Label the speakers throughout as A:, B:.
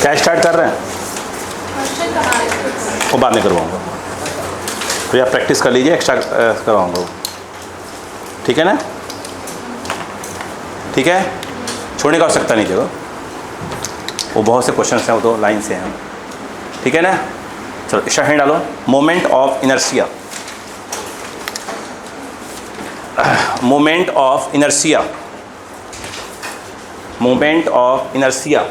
A: क्या स्टार्ट कर रहे हैं? वो बाद में करवाऊँगा, तो या प्रैक्टिस कर लीजिए, एक्स्ट्रा करवाऊँगा। ठीक है ना? ठीक है, छोड़ने का आवश्यकता नहीं जगह, वो बहुत से क्वेश्चन हैं, वो तो लाइन से हैं। ठीक है ना? चलो स्टार्ट हैंड डालो। Moment of inertia, moment of inertia, moment of inertia.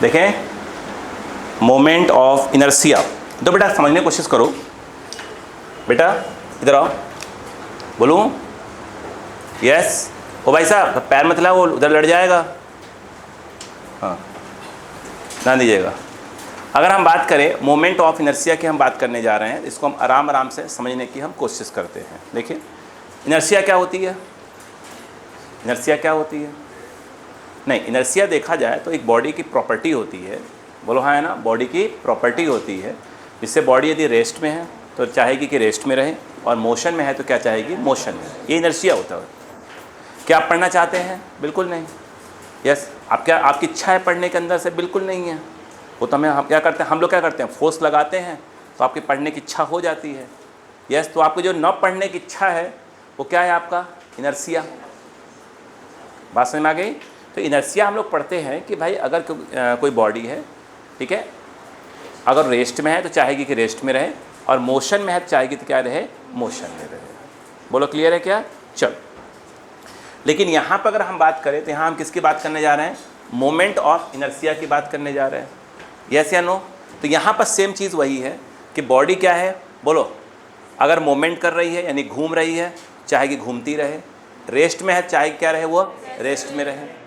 A: देखें, मोमेंट ऑफ इनर्शिया। तो बेटा समझने की कोशिश करो। बेटा इधर आओ, बोलूँ? यस। ओ भाई साहब पैर मत लाओ, वो उधर लड़ जाएगा। हाँ, ध्यान दीजिएगा। अगर हम बात करें मोमेंट ऑफ इनर्शिया की, हम बात करने जा रहे हैं, इसको हम आराम आराम से समझने की हम कोशिश करते हैं। देखिए, इनर्शिया क्या होती है? इनर्शिया क्या होती है? नहीं, इनर्शिया देखा जाए तो एक बॉडी की प्रॉपर्टी होती है। बोलो हाँ है ना? बॉडी की प्रॉपर्टी होती है, जिससे बॉडी यदि रेस्ट में है तो चाहेगी कि रेस्ट में रहे, और मोशन में है तो क्या चाहेगी? मोशन में। ये इनर्शिया होता है। क्या आप पढ़ना चाहते हैं? बिल्कुल नहीं। यस, आप क्या, आपकी इच्छा है पढ़ने के अंदर से? बिल्कुल नहीं है। वो तो हम क्या करते हैं, हम लोग क्या करते हैं, फोर्स लगाते हैं तो आपकी पढ़ने की इच्छा हो जाती है। यस, तो आपको जो न पढ़ने की इच्छा है वो क्या है? आपका इनर्शिया। बात समझ में आ गई? तो इनर्शिया हम लोग पढ़ते हैं कि भाई अगर कोई बॉडी है, ठीक है, अगर रेस्ट में है तो चाहेगी कि रेस्ट में रहे, और मोशन में है तो चाहेगी तो क्या रहे? मोशन में रहे। बोलो क्लियर है क्या? चलो, लेकिन यहाँ पर अगर हम बात करें तो यहाँ हम किसकी बात करने जा रहे हैं? मोमेंट ऑफ इनर्शिया की बात करने जा रहे हैं। यस या नो? तो यहाँ पर सेम चीज़ वही है कि बॉडी क्या है? बोलो, अगर मोमेंट कर रही है यानी घूम रही है, चाहेगी घूमती रहे, रेस्ट में है चाहे क्या रहे? वो रेस्ट में रहे।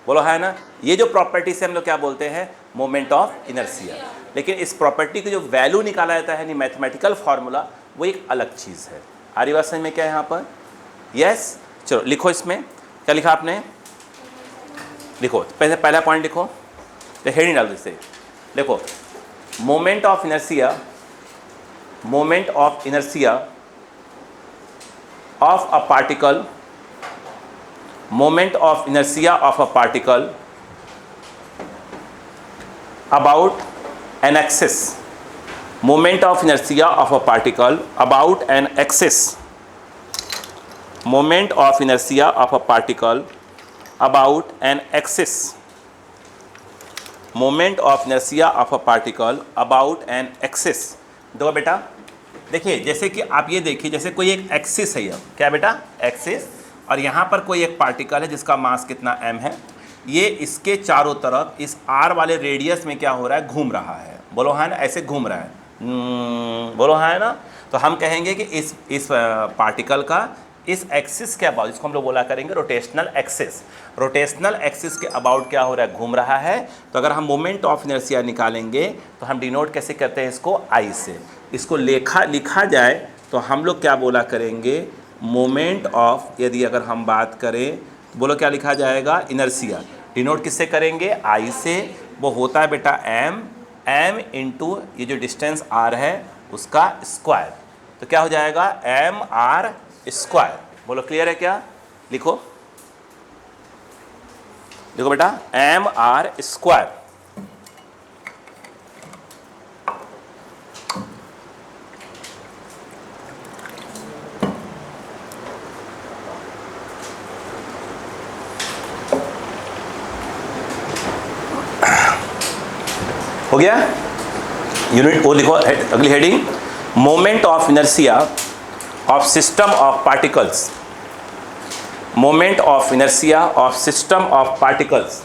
A: बोलो है ना? ये जो प्रॉपर्टी से हम लोग क्या बोलते हैं? Moment of inertia. लेकिन इस प्रॉपर्टी की जो वैल्यू निकाला जाता है यानी मैथमेटिकल फार्मूला, वो एक अलग चीज़ है। आ रही बात समझ में क्या है यहाँ पर? यस। चलो लिखो, इसमें क्या लिखा आपने? लिखो, पहला पॉइंट लिखो, तो हेडिंग डाल दो इसे। देखो, moment of inertia, moment of inertia of a particle, moment of inertia of a particle about an axis, moment of inertia of a particle about an axis, moment of inertia of a particle about an axis, moment of inertia of a particle about an axis। देखो बेटा, देखिए जैसे कि आप ये देखिए, जैसे कोई एक एक्सिस है, ये क्या बेटा? एक्सिस, और यहाँ पर कोई एक पार्टिकल है जिसका मास कितना m है, ये इसके चारों तरफ इस r वाले रेडियस में क्या हो रहा है? घूम रहा है। बोलो हाँ ना? ऐसे घूम रहा है। बोलो हाँ है ना? तो हम कहेंगे कि इस पार्टिकल का इस एक्सिस के अबाउट, इसको हम लोग बोला करेंगे रोटेशनल एक्सिस। रोटेशनल एक्सिस के अबाउट क्या हो रहा है? घूम रहा है। तो अगर हम मोमेंट ऑफ इनर्शिया निकालेंगे तो हम डिनोट कैसे करते हैं इसको? I से। इसको लिखा जाए तो हम लोग क्या बोला करेंगे? मोमेंट ऑफ, यदि अगर हम बात करें तो बोलो क्या लिखा जाएगा? इनर्शिया। डिनोट किससे करेंगे? I से। वो होता है बेटा m इंटू ये जो डिस्टेंस r है उसका स्क्वायर। तो क्या हो जाएगा? mr square. बोलो क्लियर है क्या? लिखो, देखो बेटा, mr स्क्वायर। हो गया? यूनिट वो लिखो, अगली heading, moment of inertia of system of particles, moment of inertia of system of particles.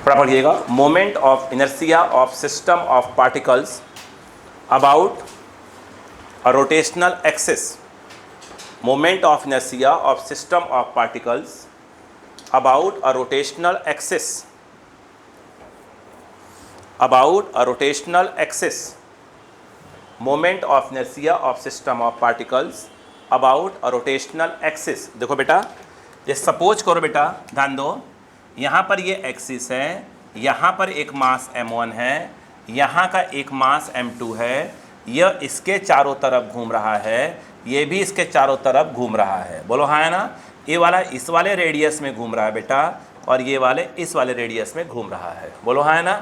A: थोड़ा पढ़िएगा, moment of inertia of system of particles about a rotational axis, moment of inertia of system of particles about a rotational axis, about a rotational axis, moment of inertia of system of particles about a rotational axis। देखो बेटा, ये suppose करो बेटा, ध्यान दो, यहाँ पर ये एक्सिस है, यहाँ पर एक मास m1 है, यहाँ का एक मास m2 है, यह इसके चारों तरफ घूम रहा है, ये भी इसके चारों तरफ घूम रहा है। बोलो हाँ है ना। ये वाला इस वाले रेडियस में घूम रहा है बेटा, और ये वाले इस वाले रेडियस में घूम रहा है। बोलो हाँ है ना।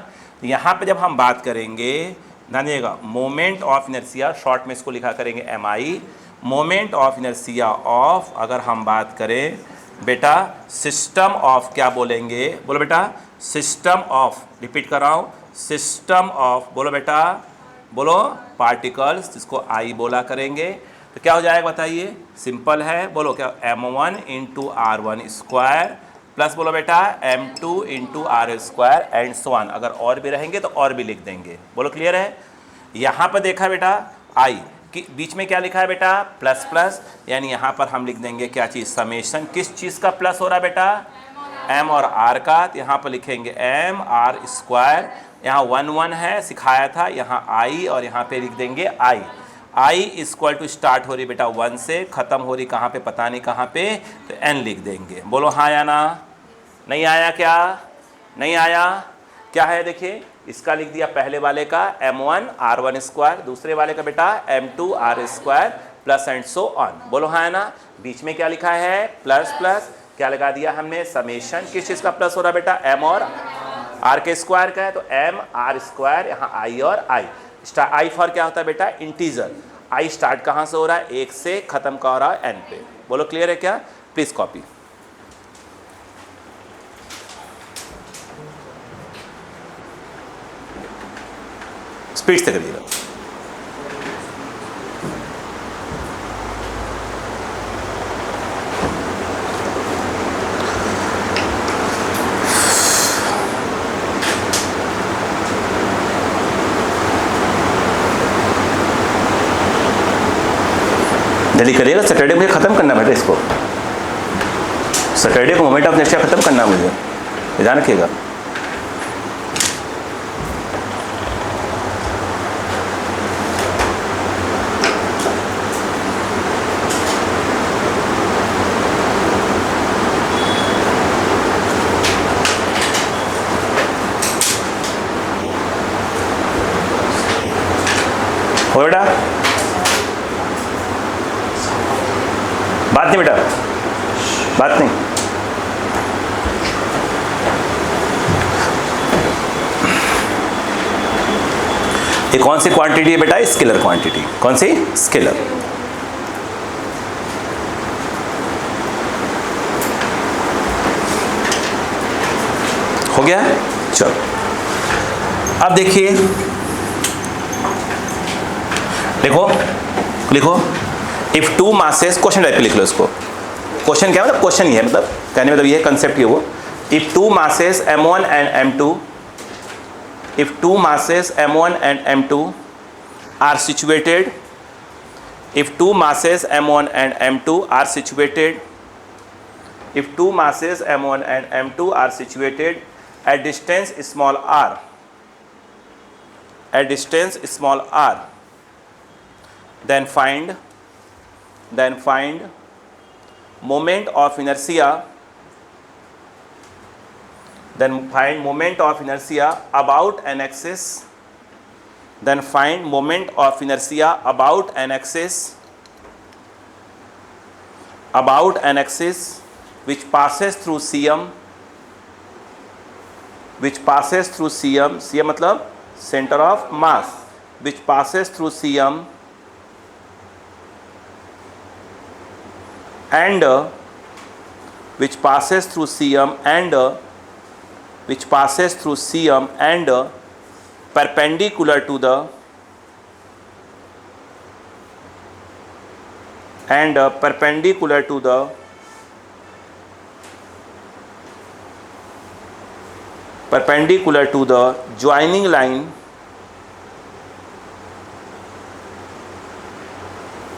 A: तो यहाँ पे जब हम बात करेंगे, ध्यान दीजिएगा, मोमेंट ऑफ इनर्शिया, शॉर्ट में इसको लिखा करेंगे MI, moment of inertia of, अगर हम बात करें बेटा सिस्टम ऑफ, क्या बोलेंगे, बोलो बेटा सिस्टम ऑफ, रिपीट कर रहा हूँ, सिस्टम ऑफ, बोलो बेटा, बोलो पार्टिकल्स, जिसको I बोला करेंगे। तो क्या हो जाएगा बताइए, सिंपल है, बोलो क्या, m1 into r1 square plus बोलो बेटा m2 into r square and so on. अगर और भी रहेंगे तो और भी लिख देंगे। बोलो क्लियर है। यहाँ पर देखा बेटा I कि बीच में क्या लिखा है बेटा, प्लस प्लस, यानी यहाँ पर हम लिख देंगे क्या चीज़, समेशन, किस चीज़ का प्लस हो रहा है बेटा, m और r का। तो यहाँ पर लिखेंगे m r स्क्वायर, यहाँ 1 1 है सिखाया था, यहाँ I और यहाँ पे लिख देंगे I इक्वल टू स्टार्ट हो रही बेटा 1 से, ख़त्म हो रही कहाँ पे पता नहीं कहाँ पे, तो n लिख देंगे। बोलो हाँ या ना। नहीं आया क्या, नहीं आया, क्या है देखिए, इसका लिख दिया पहले वाले का m1 r1 स्क्वायर, दूसरे वाले का बेटा m2 r square plus and so on. बोलो हाँ है ना। बीच में क्या लिखा है, प्लस प्लस, क्या लगा दिया हमने, समेशन, किस चीज़ का प्लस हो रहा है बेटा, m और r के स्क्वायर का है, तो m r स्क्वायर, यहाँ I और I, I फॉर क्या होता है बेटा, इंटीजर। I स्टार्ट कहाँ से हो रहा है, 1 से, ख़त्म का हो रहा है n पे। बोलो क्लियर है क्या, प्लीज़ कॉपी। स्पीड से करिएगा। जल्दी करिएगा, सैटरडे मुझे ख़त्म करना बेटा, इसको सैटरडे को मोमेंट ऑफ इनर्शिया ख़त्म करना मुझे, ध्यान रखिएगा। हो बेटा, बात नहीं बेटा, बात नहीं। ये कौन सी क्वांटिटी है बेटा, स्केलर क्वांटिटी। कौन सी, स्केलर। हो गया, चलो अब देखिए, लिखो लिखो, if two masses, question type पे लिख लो इसको। क्वेश्चन क्या मतलब, क्वेश्चन ही है, मतलब कहने मतलब ये कंसेप्ट ही वो। If two masses m1 and m2, if two masses m1 and m2 are situated, if two masses m1 and m2 are situated, if two masses m1 and m2 are situated at distance small r, at distance small r, then find moment of inertia, then find moment of inertia about an axis, then find moment of inertia about an axis, about an axis which passes through CM, which passes through CM, CM मतलब center of mass, which passes through CM and which passes through CM and which passes through CM and perpendicular to the perpendicular to the joining line,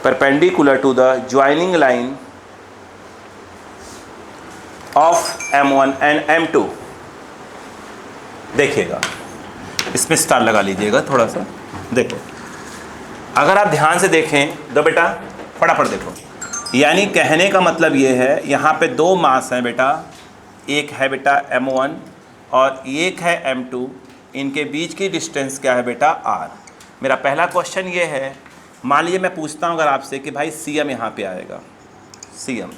A: perpendicular to the joining line of M1 and M2। देखिएगा, इसमें star लगा लीजिएगा थोड़ा सा। देखो, अगर आप ध्यान से देखें तो बेटा फटाफट देखो, यानी कहने का मतलब ये है, यहाँ पे दो मास हैं बेटा, एक है बेटा m1 और एक है m2, इनके बीच की डिस्टेंस क्या है बेटा r। मेरा पहला क्वेश्चन ये है, मान लीजिए मैं पूछता हूँ अगर आपसे कि भाई cm यहाँ पे आएगा, cm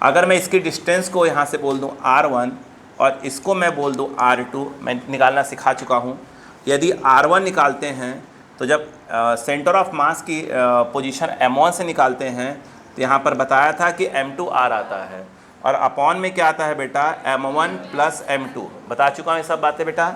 A: अगर मैं इसकी डिस्टेंस को यहाँ से बोल दूँ r1 और इसको मैं बोल दूँ r2, मैं निकालना सिखा चुका हूँ। यदि r1 निकालते हैं तो जब सेंटर ऑफ मास की पोजीशन m1 से निकालते हैं तो यहाँ पर बताया था कि m2r आता है, और अपॉन में क्या आता है बेटा m1 प्लस m2, बता चुका हूँ ये सब बातें बेटा।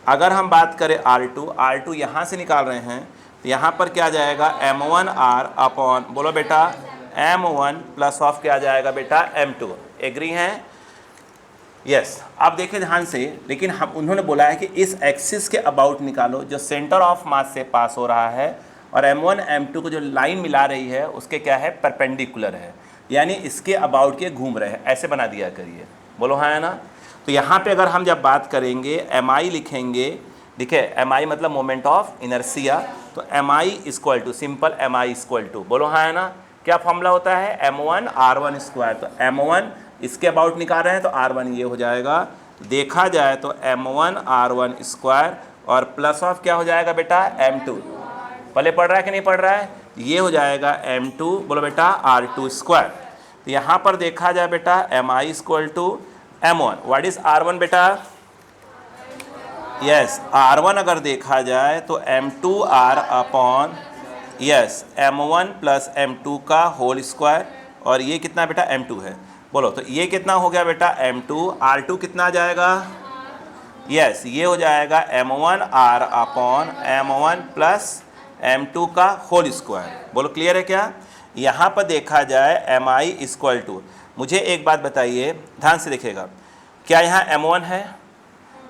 A: अगर हम बात करें r2 यहाँ से निकाल रहे हैं तो यहाँ पर क्या आ जाएगा m1r अपॉन, बोलो बेटा m1 प्लस ऑफ क्या आ जाएगा बेटा m2। एग्री हैं? यस। अब देखिए ध्यान से, लेकिन हम उन्होंने बोला है कि इस एक्सिस के अबाउट निकालो जो सेंटर ऑफ मास से पास हो रहा है, और m1 m2 को जो लाइन मिला रही है उसके क्या है परपेंडिकुलर है, यानी इसके अबाउट के घूम रहे हैं, ऐसे बना दिया करिए। बोलो हाँ है ना। तो यहाँ पे अगर हम जब बात करेंगे mi लिखेंगे, देखिए mi मतलब मोमेंट ऑफ इनर्शिया, तो mi equal to simple mi equal to, बोलो हाँ है ना, क्या फॉर्मूला होता है m1 r1 स्क्वायर। तो m1 इसके अबाउट निकाल रहे हैं तो r1 ये हो जाएगा, देखा जाए तो m1 r1 स्क्वायर और प्लस ऑफ क्या हो जाएगा बेटा m2। पहले पढ़ रहा है कि नहीं पढ़ रहा है? ये हो जाएगा m2, बोलो बेटा r2 स्क्वायर। तो यहाँ पर देखा जाए बेटा mi equal to m1, what is r1 बेटा? यस, r1 अगर देखा जाए तो m2r upon yes m1 plus m2 का होल स्क्वायर, और ये कितना बेटा m2 है। बोलो तो ये कितना हो गया बेटा m2, r2 कितना आ जाएगा? यस, ये हो जाएगा m1r upon m1 plus m2 का होल स्क्वायर। बोलो क्लियर है क्या? यहाँ पर देखा जाए mi इक्वल टू, मुझे एक बात बताइए ध्यान से देखिएगा, क्या यहाँ m1 है?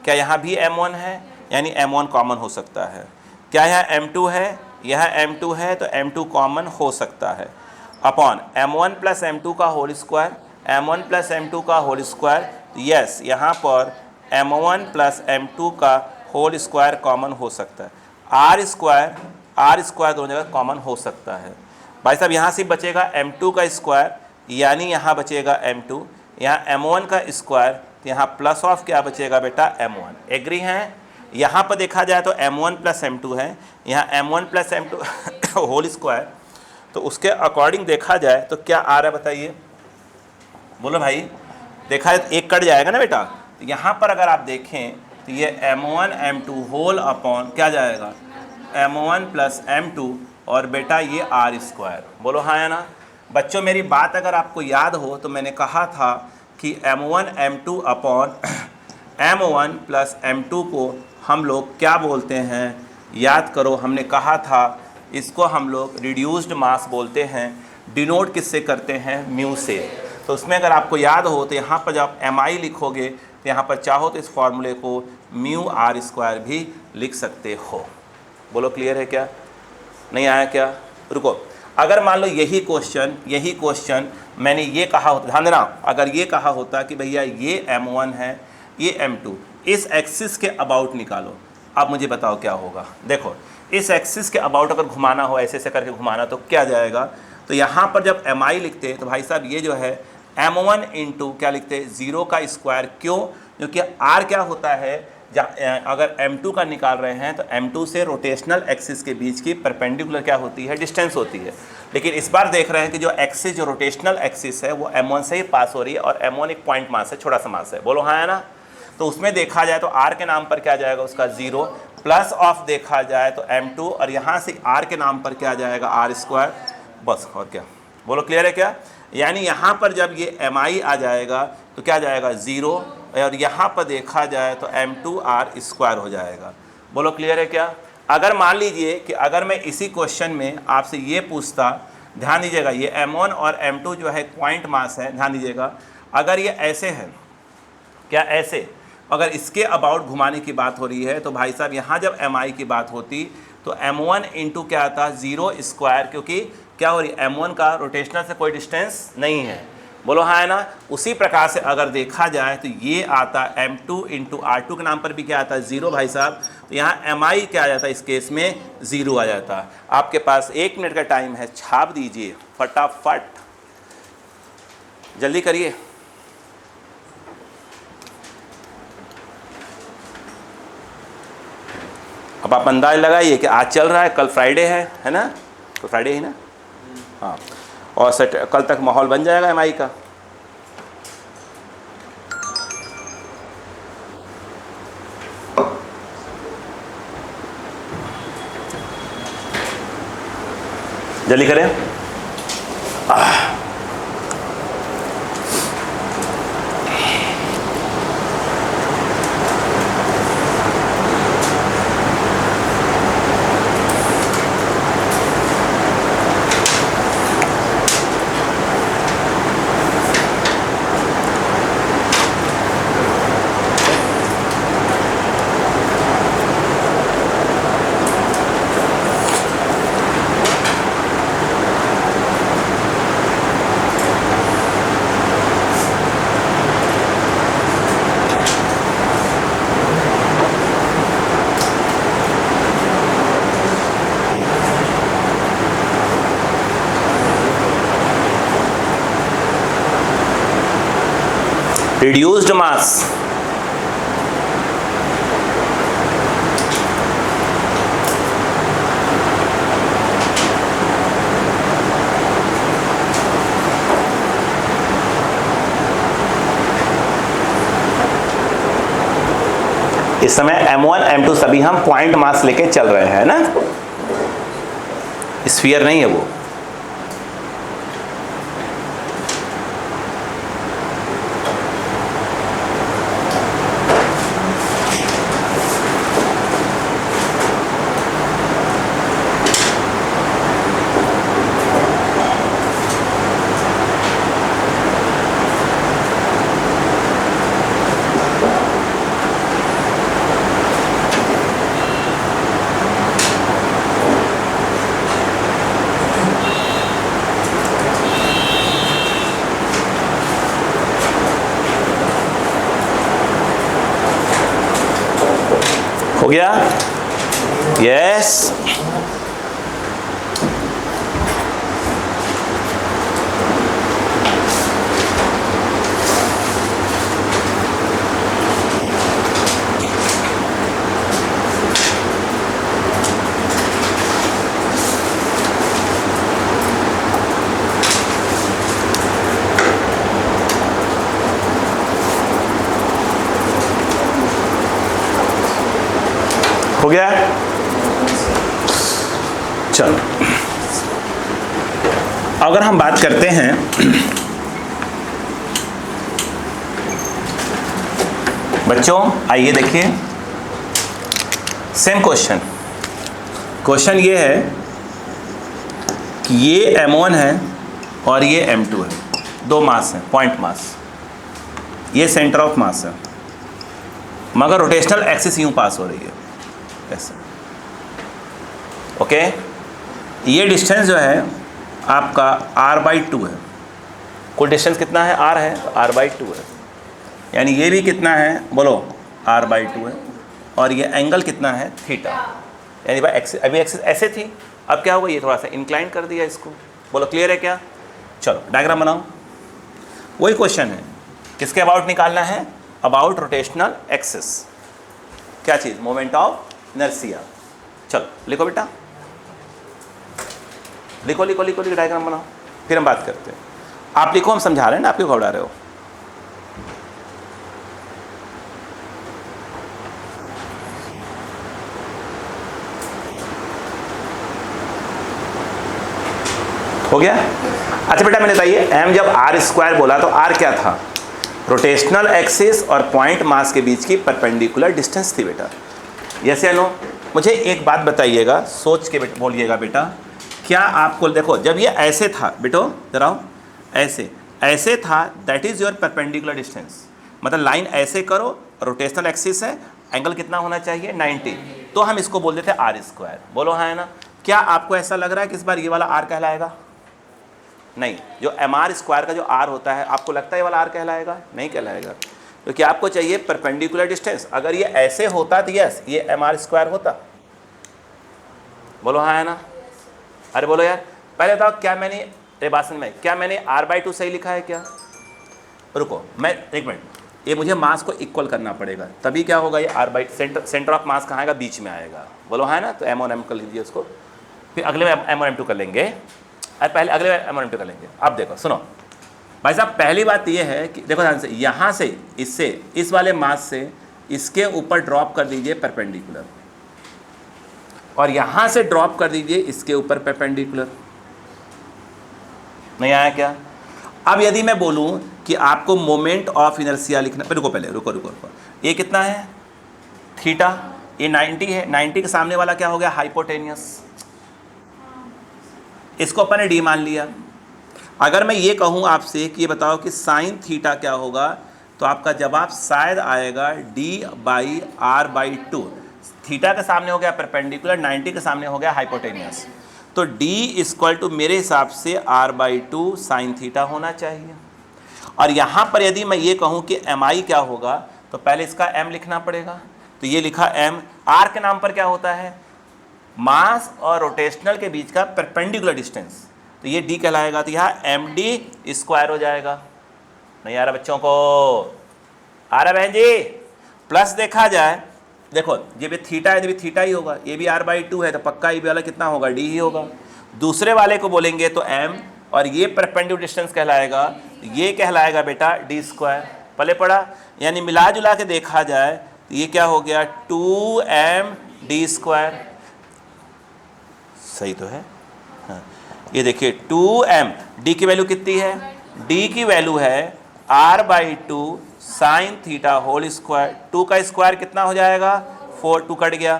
A: क्या यहाँ भी m1 है? यानी m1 कॉमन हो सकता है। क्या यहाँ m2 है? यहाँ m2 है तो m2 कॉमन हो सकता है, अपॉन m1 प्लस m2 का whole square, m1 plus m2 का होल स्क्वायर। यस, यहाँ पर m1 प्लस m2 का होल स्क्वायर कॉमन हो सकता है, r स्क्वायर दोनों जगह कॉमन हो सकता है। भाई साहब यहाँ से बचेगा m2 का स्क्वायर, यानी यहाँ बचेगा m2, यहाँ m1 का स्क्वायर, तो यहाँ प्लस ऑफ क्या बचेगा बेटा m1। एग्री हैं? यहाँ पर देखा जाए तो m1 प्लस m2 है, यहाँ m1 plus m2 whole square, तो उसके अकॉर्डिंग देखा जाए तो क्या आ रहा है बताइए? बोलो भाई, देखा है एक कट जाएगा ना बेटा। तो यहाँ पर अगर आप देखें तो ये m1 m2 होल अपॉन क्या जाएगा m1 प्लस m2, और बेटा ये r स्क्वायर। बोलो हाँ या ना। बच्चों मेरी बात अगर आपको याद हो तो मैंने कहा था कि m1 m2 upon m1 plus m2 को हम लोग क्या बोलते हैं, याद करो, हमने कहा था इसको हम लोग रिड्यूस्ड मास बोलते हैं। डिनोट किससे करते हैं? म्यू से। तो उसमें अगर आपको याद हो तो यहाँ पर जब mi लिखोगे तो यहाँ पर चाहो तो इस फॉर्मूले को म्यू r स्क्वायर भी लिख सकते हो। बोलो क्लियर है क्या? नहीं आया क्या? रुको, अगर मान लो यही क्वेश्चन मैंने ये कहा होता, ध्यान देना, अगर ये कहा होता कि भैया ये m1 है ये m2, इस एक्सिस के अबाउट निकालो, अब मुझे बताओ क्या होगा। देखो इस एक्सिस के अबाउट अगर घुमाना हो, ऐसे ऐसे करके घुमाना, तो क्या जाएगा? तो यहाँ पर जब mi लिखते हैं तो भाई साहब ये जो है m1 इंटू क्या लिखते हैं 0 का स्क्वायर। क्यों? क्योंकि r क्या होता है, अगर m2 का निकाल रहे हैं तो m2 से रोटेशनल एक्सिस के बीच की परपेंडिकुलर क्या होती है? डिस्टेंस होती है। लेकिन इस बार देख रहे हैं कि जो एक्सिस, जो रोटेशनल एक्सिस है वो m1 से ही पास हो रही है, और m1 एक पॉइंट मास है, छोटा सा मास है। बोलो हाँ है ना। तो उसमें देखा जाए तो r के नाम पर क्या जाएगा उसका 0, प्लस ऑफ देखा जाए तो m2, और यहाँ से r के नाम पर क्या जाएगा r स्क्वायर, बस और क्या। बोलो क्लियर है क्या? यानी यहाँ पर जब ये mi आ जाएगा तो क्या जाएगा 0, और यहाँ पर देखा जाए तो m2r स्क्वायर हो जाएगा। बोलो क्लियर है क्या? अगर मान लीजिए कि अगर मैं इसी क्वेश्चन में आपसे ये पूछता, ध्यान दीजिएगा, ये m1 और m2 जो है पॉइंट मास है, ध्यान दीजिएगा, अगर ये ऐसे है, क्या ऐसे, अगर इसके अबाउट घुमाने की बात हो रही है तो भाई साहब यहाँ जब mi की बात होती तो m1 इंटू क्या आता 0 स्क्वायर, क्योंकि क्या हो रही है m1 का रोटेशनल से कोई डिस्टेंस नहीं है। बोलो हाँ है ना। उसी प्रकार से अगर देखा जाए तो ये आता m2 इंटू r2 के नाम पर भी क्या आता है 0 भाई साहब, तो यहाँ mi क्या आ जाता है इस केस में 0 आ जाता है। आपके पास 1 मिनट का टाइम है, छाप दीजिए फटाफट, जल्दी करिए। अब आप अंदाज लगाइए कि आज चल रहा है, कल फ्राइडे है ना, तो फ्राइडे ही ना, हाँ, और कल तक माहौल बन जाएगा एमआई का। जल्दी करें। reduced mass, इस समय M1 M2 सभी हम पॉइंट मास लेके चल रहे हैं ना, स्फीयर नहीं है वो। हो गया? यस। हो गया? चलो, अगर हम बात करते हैं बच्चों, आइए देखिए, सेम क्वेश्चन ये है कि ये M1 है और ये M2 है, दो मास हैं, पॉइंट मास, ये सेंटर ऑफ मास है, मगर रोटेशनल एक्सिस यूं पास हो रही है ऐसे। ओके, ये डिस्टेंस जो है आपका r/2 है। कुल डिस्टेंस कितना है? r है, तो r/2 है, यानी ये भी कितना है बोलो? r/2 है, और ये एंगल कितना है? थीटा। यानी भाई एक्सिस, अभी एक्सिस ऐसे थी, अब क्या होगा? ये थोड़ा सा इंक्लाइन कर दिया इसको। बोलो क्लियर है क्या? चलो डायग्राम बनाओ। वही क्वेश्चन है, किसके अबाउट निकालना है? About rotational axis. क्या चीज़? Moment of inertia. चलो लिखो बेटा, लिखो लिखो लिखो लिखो, डायग्राम बनाओ, फिर हम बात करते हैं। आप लिखो, हम समझा रहे हैं ना, आप क्यों घबरा रहे हो? हो गया? अच्छा बेटा, मैंने बताइए, m जब r² बोला तो r क्या था? रोटेशनल एक्सिस और पॉइंट मास के बीच की परपेंडिकुलर डिस्टेंस थी बेटा। यस या नो? मुझे एक बात बताइएगा, सोच के बोलिएगा बेटा, क्या आपको, देखो जब ये ऐसे था बेटो, जरा ऐसे था, that is your perpendicular distance. मतलब लाइन ऐसे करो, रोटेशनल एक्सिस है, एंगल कितना होना चाहिए? 90, तो हम इसको बोल देते हैं r²। बोलो हाँ है ना? क्या आपको ऐसा लग रहा है कि इस बार ये वाला r कहलाएगा? नहीं, जो mr² का जो r होता है, आपको लगता है ये वाला r कहलाएगा? नहीं कहलाएगा, क्योंकि आपको चाहिए परपेंडिकुलर डिस्टेंस। अगर ये ऐसे होता तो यस, ये mr² होता। बोलो हाँ है ना? अरे बोलो यार, पहले बताओ, क्या मैंने, अरे बात समझ में, क्या मैंने r/2 सही लिखा है क्या? रुको, मैं एक मिनट, ये मुझे मास को इक्वल करना पड़ेगा, तभी क्या होगा, ये r by centre of mass कहाँ आएगा, बीच में आएगा, बोलो है ना। तो m1 m कर लीजिए उसको, फिर अगले में m1 m2 कर लेंगे, और पहले अगले में m1 m2 कर लेंगे। अब देखो सुनो भाई साहब, पहली बात ये है कि देखो ध्यान से, यहाँ से इससे इस वाले मास से इसके ऊपर ड्रॉप कर दीजिए परपेंडिकुलर, और यहाँ से ड्रॉप कर दीजिए इसके ऊपर परपेंडिकुलर। नहीं आया क्या? अब यदि मैं बोलूँ कि आपको मोमेंट ऑफ इनर्शिया लिखना, रुको पहले रुको रुको रुको, ये कितना है थीटा, ये 90 है, 90 के सामने वाला क्या हो गया, हाइपोटेनियस, इसको अपन ने डी मान लिया। अगर मैं ये कहूँ आपसे कि ये बताओ कि साइन थीटा क्या होगा, तो आपका जवाब शायद आएगा d/r/2। थीटा के सामने हो गया परपेंडिकुलर, 90 के सामने हो गया हाइपोटेनियस, तो d इक्वल टू मेरे हिसाब से r/2 साइन थीटा होना चाहिए। और यहाँ पर यदि मैं ये कहूँ कि mi क्या होगा, तो पहले इसका m लिखना पड़ेगा, तो ये लिखा m, r के नाम पर क्या होता है, मास और रोटेशनल के बीच का परपेंडिकुलर डिस्टेंस, तो ये d कहलाएगा, तो यहाँ md² हो जाएगा। नहीं आ रहा बच्चों को, आ रहा बहन जी? प्लस देखा जाए, देखो ये भी थीटा है तो भी थीटा ही होगा, ये भी r/2 है तो पक्का ये वाला कितना होगा, d ही होगा। दूसरे वाले को बोलेंगे तो m, और ये परपेंडिकुलर डिस्टेंस कहलाएगा, ये कहलाएगा बेटा d²। पहले पढ़ा, यानी मिला जुला के देखा जाए तो ये क्या हो गया, 2md²। सही तो है, हाँ ये देखिए 2m, d की वैल्यू कितनी है, d की वैल्यू है r/2 sine theta whole square, 2 का स्क्वायर कितना हो जाएगा, 4, 2 कट गया,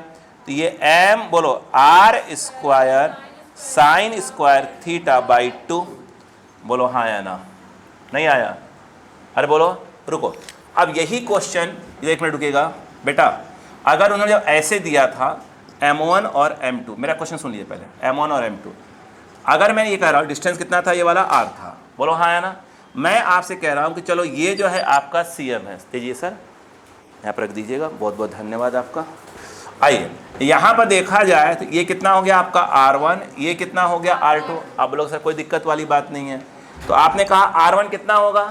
A: तो ये m बोलो r² साइन स्क्वायर θ/2, बोलो हाँ या ना, नहीं आया, अरे बोलो रुको। अब यही क्वेश्चन, 1 मिनट रुकेगा बेटा, अगर उन्होंने जब ऐसे दिया था m1 और m2, मेरा क्वेश्चन सुन लीजिए पहले, m1 और m2, अगर मैं ये कह रहा हूँ डिस्टेंस कितना था, ये वाला r था, बोलो हाँ या ना। मैं आपसे कह रहा हूँ कि चलो ये जो है आपका cm है, दीजिए सर यहाँ पर रख दीजिएगा, बहुत बहुत धन्यवाद आपका। आइए यहाँ पर देखा जाए तो ये कितना हो गया आपका r1, ये कितना हो गया r2। आप बोलोगे सर कोई दिक्कत वाली बात नहीं है, तो आपने कहा r1 कितना होगा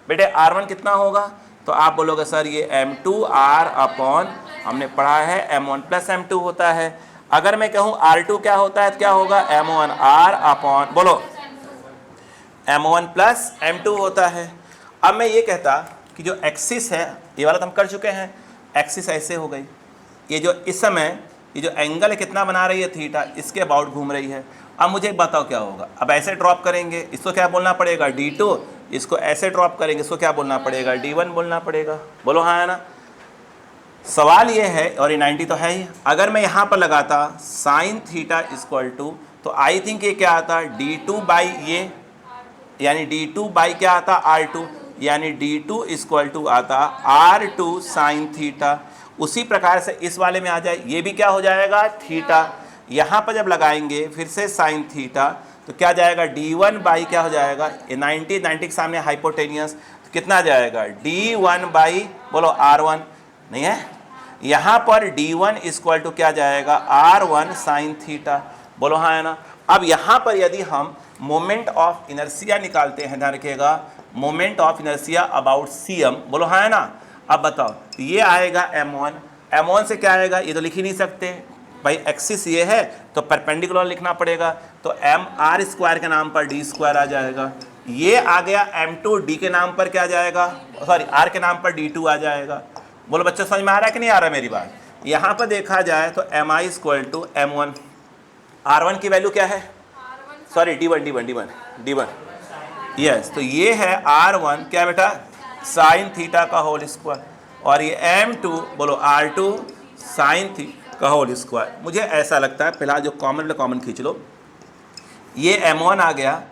A: बेटे, r1 कितना होगा, तो आप बोलोगे सर ये m2r/, हमने पढ़ा है m1 + m2 होता है। अगर मैं कहूँ r2 क्या होता है तो क्या होगा, m1r/, बोलो m1 + m2 होता है। अब मैं ये कहता कि जो एक्सिस है, ये वाला तो हम कर चुके हैं, एक्सिस ऐसे हो गई, ये जो इस समय ये जो एंगल है कितना बना रही है, थीटा, इसके अबाउट घूम रही है। अब मुझे एक बताओ क्या होगा, अब ऐसे ड्रॉप करेंगे, इसको क्या बोलना पड़ेगा, d2, इसको ऐसे ड्रॉप करेंगे, इसको क्या बोलना पड़ेगा, d1 बोलना पड़ेगा, बोलो हाँ है ना। सवाल ये है, और ये 90 तो है ही, अगर मैं यहाँ पर लगाता साइन थीटा इक्वल टू, तो आई थिंक ये क्या आता, d2 ये, यानी d2 क्या आता, r2, यानी d2 इक्वल टू आता r2 साइन थीटा। उसी प्रकार से इस वाले में आ जाए, ये भी क्या हो जाएगा, थीटा, यहाँ पर जब लगाएंगे फिर से साइन थीटा, तो क्या जाएगा, d1 क्या हो जाएगा, ये 90 के सामने हाइपोटेनियस, तो कितना जाएगा, d1 बोलो r1, नहीं है, यहाँ पर d1 इक्वल टू क्या जाएगा, r1 साइन थीटा, बोलो हाँ है ना। अब यहाँ पर यदि हम मोमेंट ऑफ इनर्शिया निकालते हैं, ध्यान रखिएगा, moment of inertia about cm, बोलो हाँ है ना। अब बताओ, ये आएगा m1, m1 से क्या आएगा, ये तो लिख ही नहीं सकते भाई, एक्सिस ये है तो परपेंडिकुलर लिखना पड़ेगा, तो mr² के नाम पर d² आ जाएगा। ये आ गया m2, d के नाम पर क्या जाएगा, सॉरी r के नाम पर d2 आ जाएगा। बोलो बच्चों समझ में आ रहा है कि नहीं आ रहा मेरी बात। यहाँ पर देखा जाए तो mi = m1, r1 की वैल्यू क्या है, सॉरी d1, यस, तो ये है r1 क्या बेटा, साइन थीटा का होल स्क्वायर, और ये m2 बोलो r2 साइन थीटा का होल स्क्वायर। मुझे ऐसा लगता है फिलहाल जो कॉमन खींच लो, ये m1 आ गया,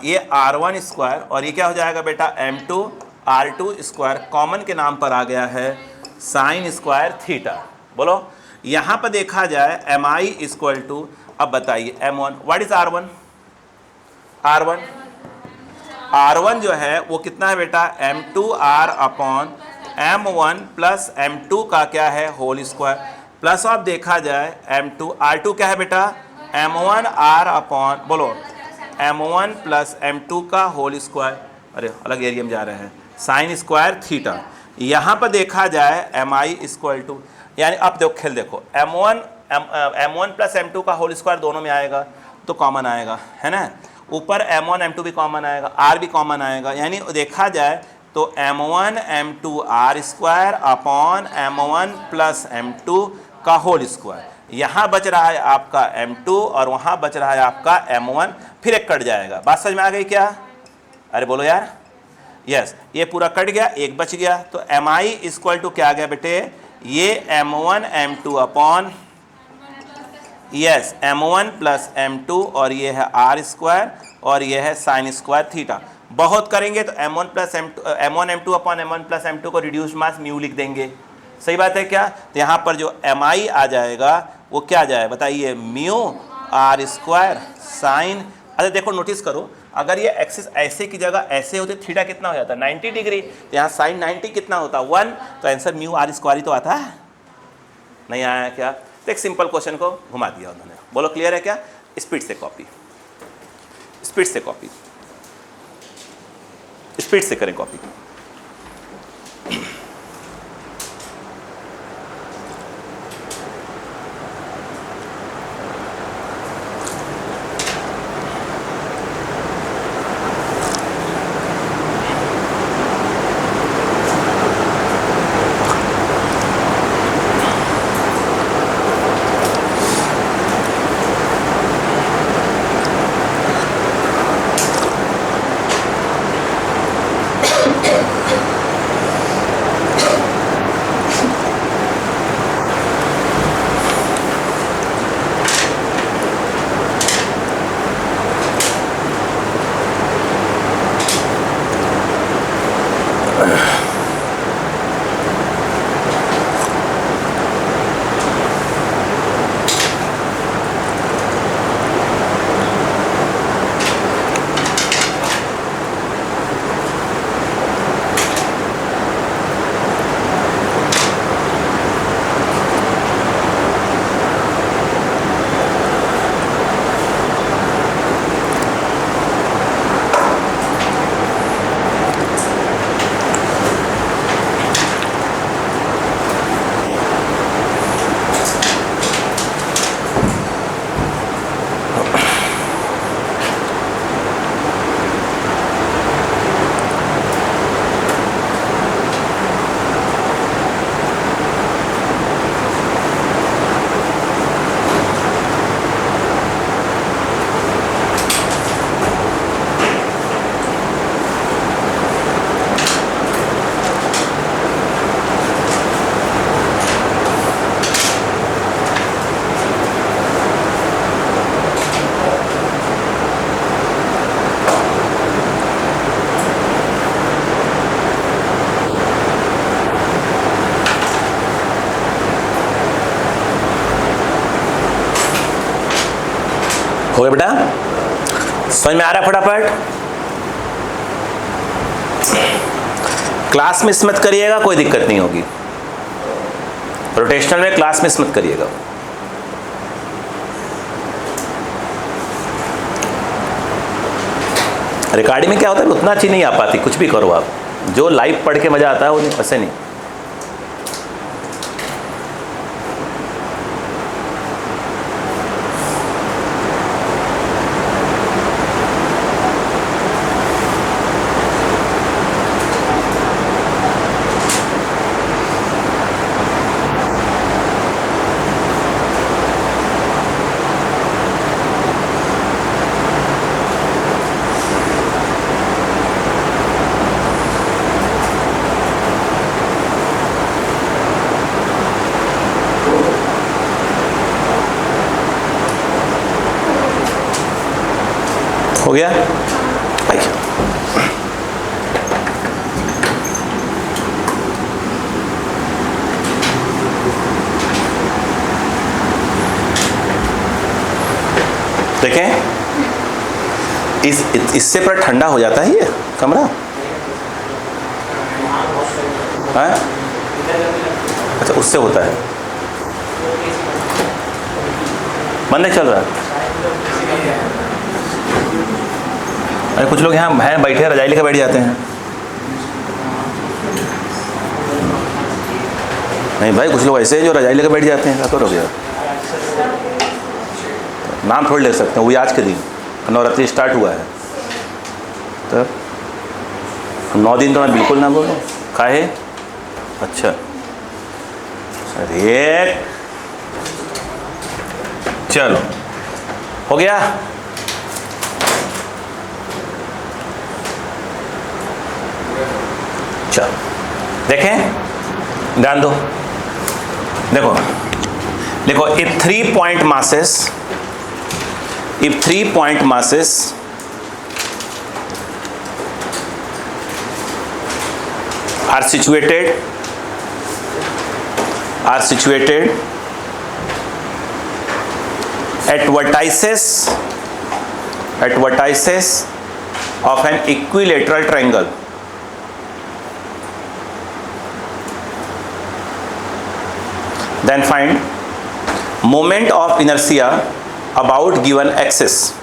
A: ये r1² और ये क्या हो जाएगा बेटा, m2 r2², कॉमन के नाम पर आ गया है साइन स्क्वायर थीटा। बोलो यहाँ पर देखा जाए mi = अब बताइए m1, what is r1, r1 जो है वो कितना है बेटा, m2r/m1 + m2 का क्या है, होल स्क्वायर, प्लस आप देखा जाए m2, r2 क्या है बेटा, m1r/, बोलो m1 + m2 का होल स्क्वायर, अरे अलग एरिया में जा रहे हैं, साइन स्क्वायर थीटा। यहाँ पर देखा जाए mi इक्वल टू, यानी अब देखो खेल देखो, m1 प्लस m2 का होल स्क्वायर दोनों में आएगा तो कॉमन आएगा, है ना। ऊपर m1 m2 भी कॉमन आएगा, r भी कॉमन आएगा, यानी देखा जाए तो m1 m2 r square upon m1 plus m2 का होल स्क्वायर। यहाँ बच रहा है आपका m2 और वहाँ बच रहा है आपका m1, फिर एक कट जाएगा। बात समझ में आ गई क्या? अरे बोलो यार। यस, ये पूरा कट गया, एक बच गया, तो mi इक्वल टू क्या आ गया बेटे? ये m1 m2 upon, yes, m1 plus m2 और ये है r स्क्वायर और ये है साइन स्क्वायर थीटा। बहुत करेंगे तो m1 m2 upon m1 plus m2 को रिड्यूस मास म्यू लिख देंगे। सही बात है क्या? तो यहाँ पर जो mi आ जाएगा वो क्या आ जाएगा बताइए? Mu r square sine. अच्छा देखो, नोटिस करो, अगर ये एक्सिस ऐसे की जगह ऐसे होते थीटा कितना हो जाता? 90 डिग्री। तो यहाँ साइन 90 कितना होता? 1। तो आंसर म्यू r स्क्वायर ही तो आता है। नहीं आया क्या? तो एक सिंपल क्वेश्चन को घुमा दिया उन्होंने। बोलो क्लियर है क्या? स्पीड से कॉपी, स्पीड से कॉपी, स्पीड से करें कॉपी। हो गया बेटा? समझ में आ रहा है? फटाफट क्लास मिस मत करिएगा, कोई दिक्कत नहीं होगी। रोटेशनल में क्लास मिस मत करिएगा। रिकॉर्डिंग में क्या होता है, उतना अच्छी नहीं आ पाती, कुछ भी करो आप। जो लाइव पढ़ के मजा आता है वो वैसे नहीं। हो गया? आइए। देखें, इससे पर ठंडा हो जाता है ये कमरा। हाँ? अच्छा, उससे होता है। बंद नहीं चल रहा। अरे कुछ लोग यहाँ हैं बैठे, रजाई लेकर बैठ जाते हैं। नहीं भाई, कुछ लोग ऐसे हैं जो रजाई लेकर बैठ जाते हैं, क्या करोगे यार? नाम थोड़ी ले सकते हैं, वही आज के दिन नवरात्रि स्टार्ट हुआ है, तो 9 दिन तो मैं बिल्कुल ना बोलूँ। काहे? अच्छा, अरे चलो हो गया। चलो देखें, ध्यान दो, देखो देखो, if 3 point masses are situated at vertices of an equilateral triangle, then find moment of inertia about given axis.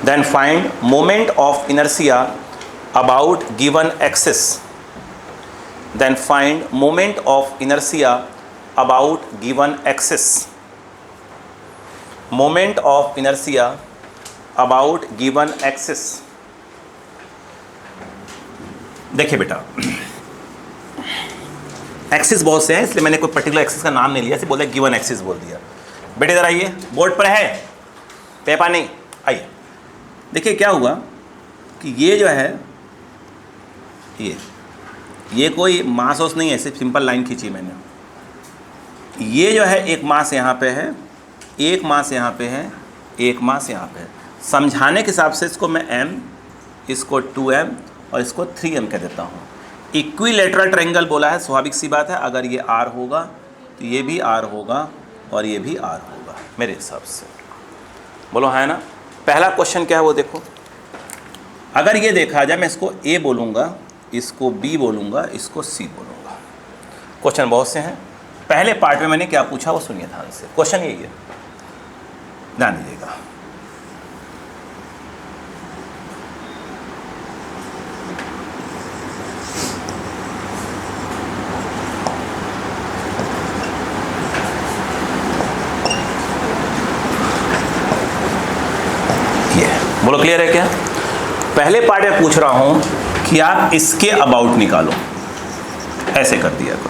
A: Then find moment of inertia about given axis. Then find moment of inertia about given axis. Moment of inertia about given axis. देखिए बेटा, axis बहुत से हैं, इसलिए मैंने कोई particular axis का नाम नहीं लिया, सिर्फ बोला गिवन एक्सिस बोल दिया। बेटे इधर आइए, बोर्ड पर है पेपर नहीं, आइए। देखिए क्या हुआ कि ये जो है, ये कोई मास ओस नहीं है, सिर्फ सिंपल लाइन खींची मैंने। ये जो है एक मास यहाँ पे है, एक मास यहाँ पे है, एक मास यहाँ पे है। समझाने के हिसाब से इसको मैं m, इसको 2m और इसको 3m कह देता हूँ। इक्विलेटरल ट्रायंगल बोला है, स्वाभाविक सी बात है, अगर ये r होगा तो ये भी r होगा और ये भी r होगा मेरे हिसाब से। बोलो हाँ है ना। पहला क्वेश्चन क्या है वो देखो, अगर ये देखा जाए, मैं इसको a बोलूँगा, इसको b बोलूँगा, इसको c बोलूँगा। क्वेश्चन बहुत से हैं। पहले पार्ट में मैंने क्या पूछा वो सुनिए ध्यान से, क्वेश्चन यही है, ध्यान दीजिएगा। बोलो क्लियर है क्या? पहले पार्ट में पूछ रहा हूं कि आप इसके अबाउट निकालो, ऐसे कर दिया करो।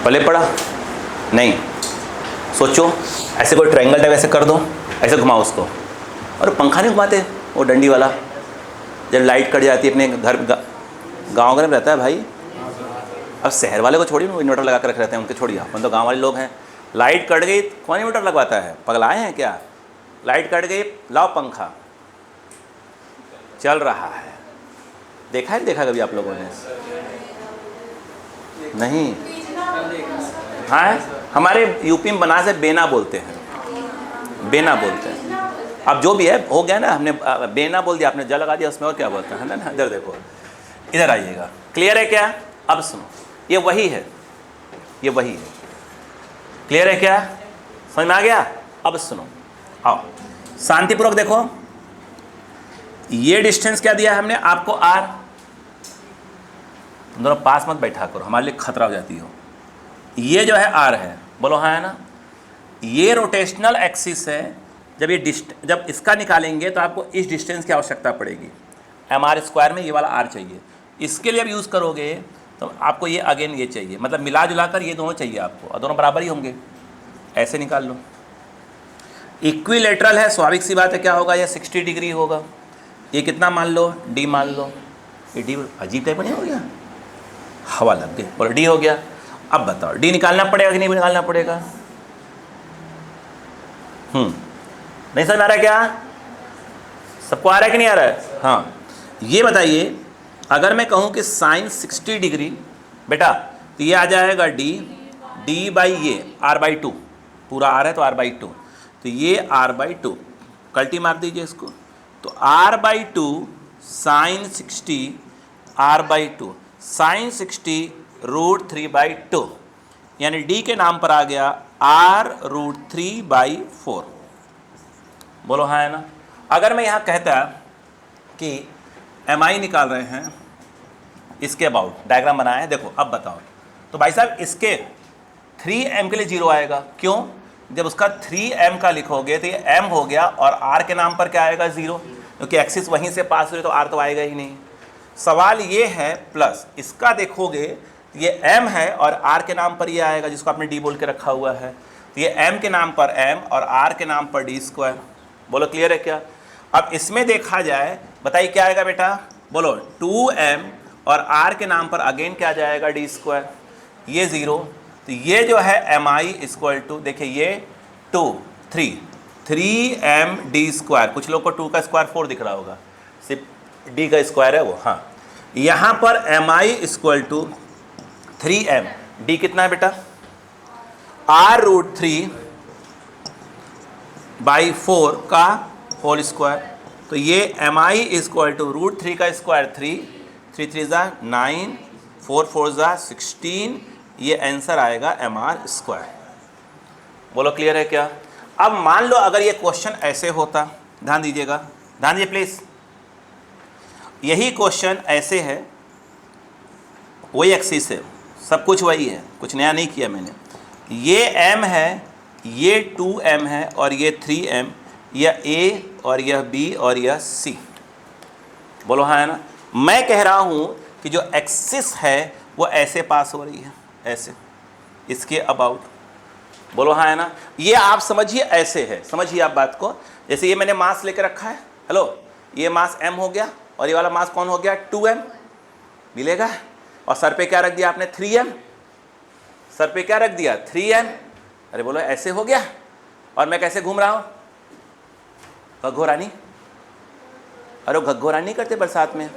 A: पहले पढ़ा नहीं, सोचो, ऐसे कोई ट्रायंगल टाइप ऐसे कर दो, ऐसे घुमाओ उसको। और पंखा नहीं घुमाते वो डंडी वाला, जब लाइट कट जाती है अपने घर, गाँव घर में रहता है भाई। अब शहर वाले को छोड़िए, वो इन्वर्टर लगा कर रख रहते हैं, उनके छोड़िए, अपन तो गाँव वाले लोग हैं। लाइट कट गई, कौन इन्वर्टर लगवाता है? पगलाए हैं क्या? लाइट कट गई, लाओ पंखा चल रहा है। देखा है, देखा कभी आप लोगों ने? नहीं। हाँ, हमारे यूपी में बना से बेना बोलते हैं, बेना बोलते हैं। अब जो भी है हो गया ना, हमने बेना बोल दिया, आपने जल लगा दिया उसमें, और क्या बोलते हैं ना। इधर देखो, इधर आइएगा, क्लियर है क्या? अब सुनो, ये वही है, ये वही है, क्लियर है क्या? समझ में आ गया? अब सुनो, आओ शांतिपूर्वक देखो। ये डिस्टेंस क्या दिया है हमने आपको, r। तुम दोनों पास मत बैठा करो, हमारे लिए खतरा हो जाती हो। ये जो है r है, बोलो हाँ है ना। ये रोटेशनल एक्सिस है। जब ये जब इसका निकालेंगे तो आपको इस डिस्टेंस की आवश्यकता पड़ेगी, mr² में ये वाला r चाहिए। इसके लिए अब यूज़ करोगे तो आपको ये अगेन ये चाहिए, मतलब मिला जुला कर ये दोनों चाहिए आपको, और दोनों बराबर ही होंगे। ऐसे निकाल लो। इक्विलेटरल है, स्वाभाविक सी बात है, क्या होगा? ये 60 डिग्री होगा। ये कितना मान लो? d मान लो। ये d अजीब टाइप नहीं हो गया, हवा लग गई, बोलो d हो गया। अब बताओ d निकालना पड़ेगा कि नहीं निकालना पड़ेगा? नहीं समझ आ रहा है क्या? सबको आ रहा है कि नहीं आ रहा है? हाँ, ये बताइए, अगर मैं कहूँ कि साइन 60 डिग्री बेटा, तो ये आ जाएगा d बाई ये r/2, पूरा r है तो r/2, तो ये r/2, कल्टी मार दीजिए इसको, तो r/2 साइन 60 r/2 साइन 60 √3/2, यानी d के नाम पर आ गया r√3/4। बोलो हाँ है ना। अगर मैं यहाँ कहता कि mi निकाल रहे हैं, इसके अबाउट डायग्राम बनाया है, देखो अब बताओ, तो भाई साहब इसके 3m के लिए 0 आएगा। क्यों? जब उसका 3m का लिखोगे तो ये m हो गया और r के नाम पर क्या आएगा 0, क्योंकि एक्सिस वहीं से पास हुई तो r तो आएगा ही नहीं। सवाल ये है प्लस इसका देखोगे तो ये m है और r के नाम पर ये आएगा जिसको आपने d बोल के रखा हुआ है, तो ये m के नाम पर m और r के नाम पर d स्क्वायर। बोलो क्लियर है क्या? अब इसमें देखा जाए, बताइए क्या आएगा बेटा, बोलो 2m और r के नाम पर अगेन क्या जाएगा d स्क्वायर, ये 0, तो ये जो है mi इक्वल टू, देखिए ये 2 3m d स्क्वायर, कुछ लोग को 2 का स्क्वायर 4 दिख रहा होगा, सिर्फ d का स्क्वायर है वो, हाँ, यहाँ पर mi equal to 3m, d कितना है बेटा, r√3 बाई 4 का होल स्क्वायर, तो ये mi इक्वल टू √3 का स्क्वायर 3 3 3 9 4 4 16, ये आंसर आएगा mr स्क्वायर। बोलो क्लियर है क्या? अब मान लो अगर ये क्वेश्चन ऐसे होता, ध्यान दीजिएगा, ध्यान दीजिए प्लीज, यही क्वेश्चन ऐसे है, वही एक्सिस है, सब कुछ वही है, कुछ नया नहीं किया मैंने, ये m है, ये 2m है और ये 3m, यह a और यह b और यह c। बोलो हाँ है ना? मैं कह रहा हूं कि जो एक्सिस है वो ऐसे पास हो रही है, ऐसे, इसके अबाउट। बोलो हाँ है ना? ये आप समझिए ऐसे है, समझिए आप बात को, जैसे ये मैंने मास लेकर रखा है, हेलो, ये मास m हो गया और ये वाला मास कौन हो गया, 2m मिलेगा, और सर पे क्या रख दिया आपने, 3m, सर पे क्या रख दिया, 3m। अरे बोलो ऐसे हो गया, और मैं कैसे घूम रहा हूँ, घग्घो रानी, अरे घग्घो रानी करते बरसात में,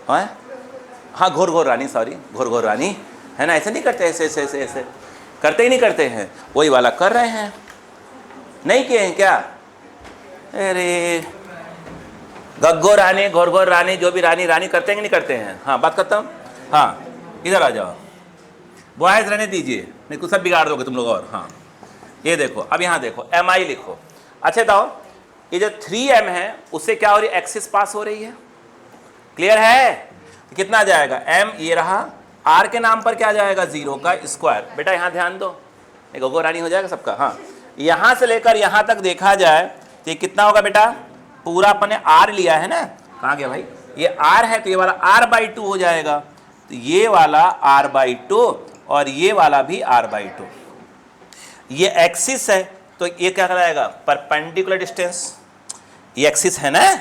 A: हाँ घोर घोर रानी, सॉरी घोर घोर रानी है ना, ऐसे नहीं करते, ऐसे ऐसे ऐसे ऐसे करते ही नहीं करते हैं, वही वाला कर रहे हैं, नहीं किए हैं क्या? अरे घग्घो रानी, घोर घोर रानी, जो भी रानी रानी करते हैं कि नहीं करते हैं? हाँ बात करता हूँ, हाँ इधर आ जाओ, बॉयज रहने दीजिए, नहीं कुछ सब बिगाड़ दोगे तुम लोग। और हाँ ये देखो, अब यहाँ देखो mi लिखो। अच्छा बताओ, ये जो 3m है उससे क्या हो रही है, एक्सिस पास हो रही है, क्लियर है? तो कितना आ जाएगा, m ये रहा, r के नाम पर क्या जाएगा, 0 का स्क्वायर। बेटा यहाँ ध्यान दो, एक गोगो रानी हो जाएगा सबका, हाँ, यहाँ से लेकर यहाँ तक देखा जाए तो ये कितना होगा बेटा, पूरा अपने r लिया है ना, कहाँ गया भाई, ये r है तो ये वाला r/2 हो जाएगा, तो ये वाला r/2 और ये वाला भी r/2, ये एक्सिस है तो ये क्या कहलाएगा, परपेंडिकुलर डिस्टेंस, ये एक्सिस है ना,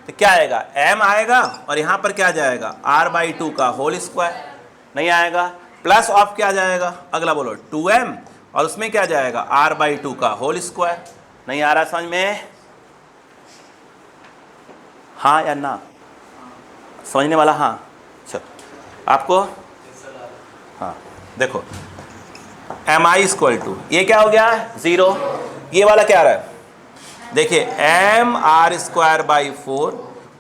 A: तो क्या आएगा, m आएगा और यहाँ पर क्या जाएगा, r/2 का होल स्क्वायर, नहीं आएगा, प्लस ऑफ क्या जाएगा, अगला बोलो 2m और उसमें क्या जाएगा, r/2 का होल स्क्वायर। नहीं आ रहा समझ में, हाँ या ना, समझने वाला हाँ, चलो आपको, हाँ देखो mi इक्वल टू, ये क्या हो गया 0, ये वाला क्या आ रहा है, देखिए mr²/4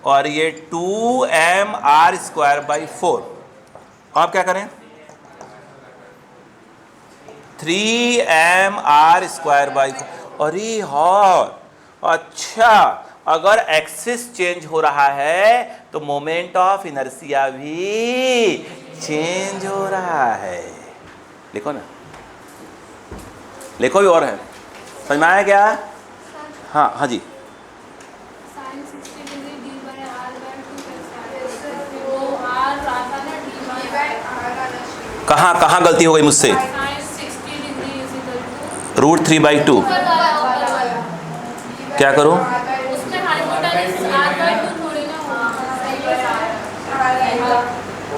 A: और ये 2mr²/4, आप क्या करें 3mr²/4। अरे हाँ, अच्छा, अगर एक्सिस चेंज हो रहा है तो मोमेंट ऑफ इनर्शिया भी चेंज हो रहा है, लिखो ना, लिखो भी और है, समझ में आया क्या? हाँ हाँ जी, कहाँ कहाँ गलती हो गई मुझसे, √3/2, क्या करूँ,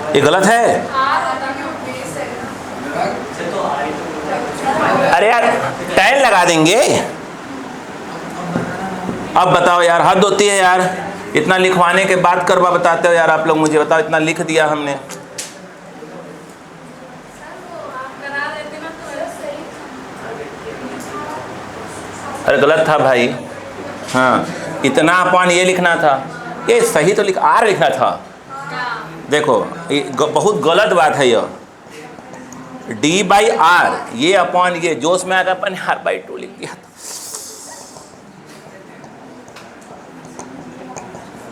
A: ये गलत है, अरे यार टैन लगा देंगे। अब बताओ यार, हद होती है यार, इतना लिखवाने के बाद करवा बताते हो यार आप लोग, मुझे बताओ, इतना लिख दिया हमने, अरे गलत था भाई, हाँ इतना अपन ये लिखना था, ये सही तो लिख r लिखना था, देखो ये बहुत गलत बात है, ये d/r, ये अपॉन ये जोश में आकर अपन r/2 लिख दिया था।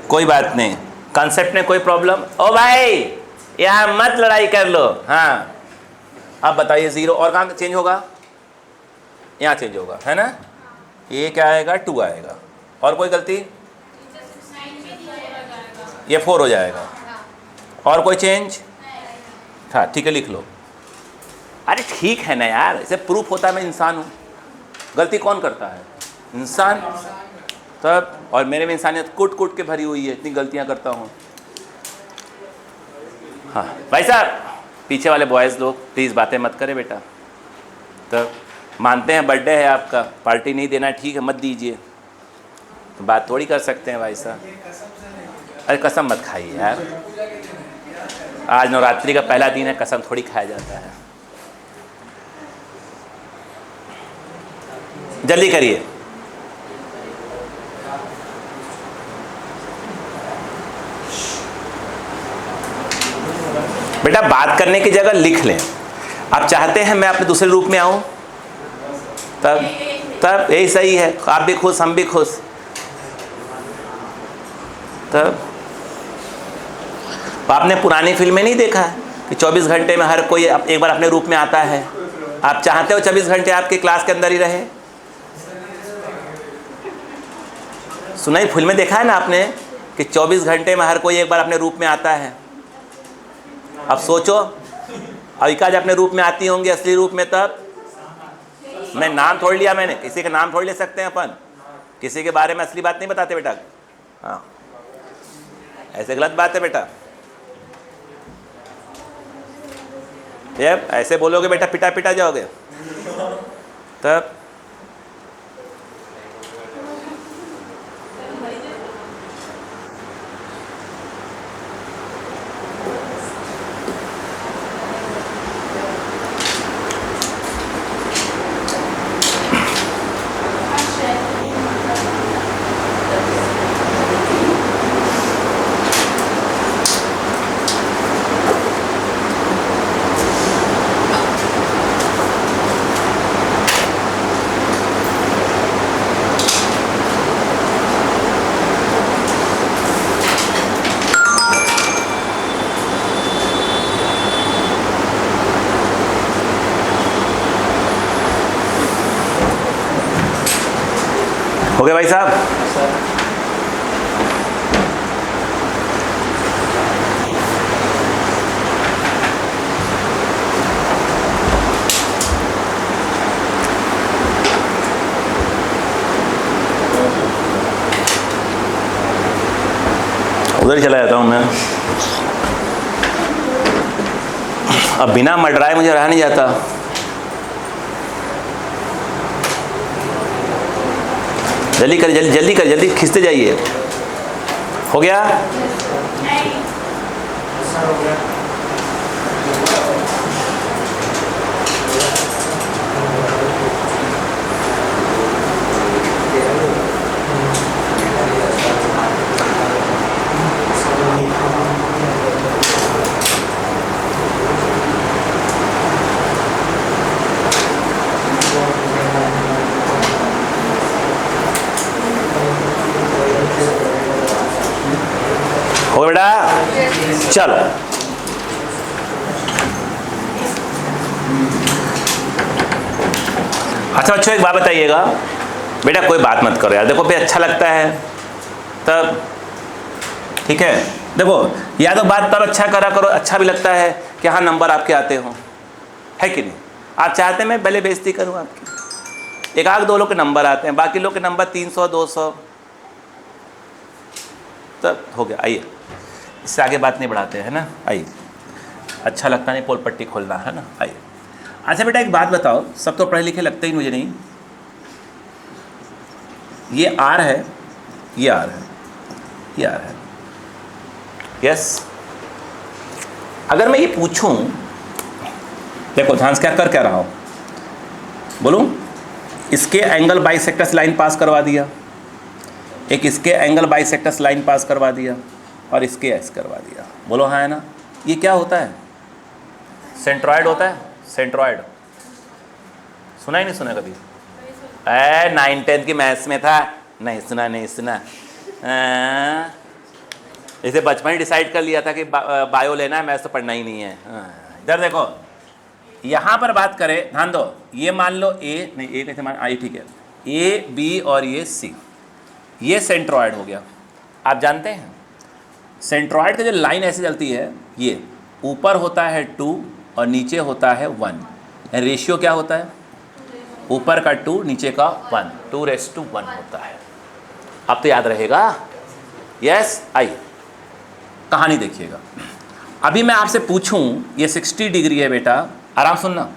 A: कोई बात नहीं, कंसेप्ट में कोई प्रॉब्लम, ओ भाई यहाँ मत लड़ाई कर लो, हाँ अब बताइए 0 और कहाँ चेंज होगा, यहाँ चेंज होगा, है ना। ये क्या आएगा, 2 आएगा। और कोई गलती, ये 4 हो जाएगा। और कोई चेंज, हाँ ठीक है लिख लो। अरे ठीक है ना यार, इसे प्रूफ होता है मैं इंसान हूँ। गलती कौन करता है, इंसान। तब और मेरे में इंसानियत कूट कूट के भरी हुई है, इतनी गलतियाँ करता हूँ। हाँ भाई साहब, पीछे वाले बॉयज़ लोग प्लीज़ बातें मत करें बेटा। तब मानते हैं बर्थडे है आपका, पार्टी नहीं देना ठीक है, मत दीजिए, तो बात थोड़ी कर सकते हैं भाई साहब। अरे कसम मत खाइए यार, आज नवरात्रि का पहला दिन है, कसम थोड़ी खाया जाता है। जल्दी करिए। बेटा बात करने की जगह लिख लें। आप चाहते हैं मैं अपने दूसरे रूप में आऊं, तब यही सही है, आप भी खुश हम भी खुश। तब आपने पुरानी फिल्में नहीं देखा कि 24 घंटे में हर कोई एक बार अपने रूप में आता है। आप चाहते हो 24 घंटे आपके क्लास के अंदर ही रहे। सुना ही फिल्में देखा है ना आपने कि 24 घंटे में हर कोई एक बार अपने रूप में आता है। अब सोचो अविका जब अपने रूप में आती होंगी असली रूप में, तब मैं नाम छोड़ लिया, मैंने किसी का नाम छोड़ ले सकते हैं अपन, किसी के बारे में असली बात नहीं बताते बेटा। हाँ ऐसे गलत बात है बेटा। ये ऐसे बोलोगे बेटा पिटा पिटा जाओगे। तब हो गया भाई साहब। उधर ही चला जाता हूँ मैं। अब बिना मडराए मुझे रहा नहीं जाता। जल्दी कर, जल्दी कर, जल्दी खींचते जाइए। हो गया? हो बेटा, चलो अच्छा बच्चों एक बात बताइएगा बेटा, कोई बात मत करो यार, देखो भाई अच्छा लगता है तब ठीक है। देखो या तो बात तब अच्छा करा करो, अच्छा भी लगता है कि हाँ नंबर आपके आते हो, है कि नहीं। आप चाहते हैं मैं पहले बेइज्जती करूँ आपकी, एक आध दो लोग के नंबर आते हैं, बाकी लोग के नंबर 300 200 तब हो गया। आइए इससे आगे बात नहीं बढ़ाते हैं ना, आइए। अच्छा लगता नहीं पोल पट्टी खोलना, है ना, आइए। अच्छा बेटा एक बात बताओ, सब तो पढ़े लिखे लगते ही मुझे नहीं। ये आर है, ये आर है, ये आर है, यस। अगर मैं ये पूछूं, देखो ध्यान से क्या कर क्या रहा हूं, बोलूं इसके एंगल बाइसेक्टर्स लाइन पास करवा दिया, एक इसके एंगल बाइसेक्टर्स लाइन पास करवा दिया, और इसके एस करवा दिया। बोलो हाँ है ना। ये क्या होता है? सेंट्रॉयड होता है, सेंट्रॉयड। सुना ही नहीं सुना कभी? 9th-10th की मैथ्स में था, नहीं सुना नहीं सुना। इसे बचपन ही डिसाइड कर लिया था कि बायो लेना है, मैथ्स तो पढ़ना ही नहीं है। इधर देखो, यहां पर बात करें, ध्यान दो, ये मान लो ए, नहीं ए कैसे मान, आई ठीक है, ए बी और ये सी, ये सेंट्रॉयड हो गया। आप जानते हैं सेंट्रॉयड की जो लाइन ऐसे चलती है, ये ऊपर होता है 2 और नीचे होता है 1, रेशियो क्या होता है, ऊपर का 2 नीचे का 1, 2:1 होता है। अब तो याद रहेगा। यस, आइए कहानी देखिएगा। अभी मैं आपसे पूछूं, ये 60 डिग्री है बेटा, आराम सुनना।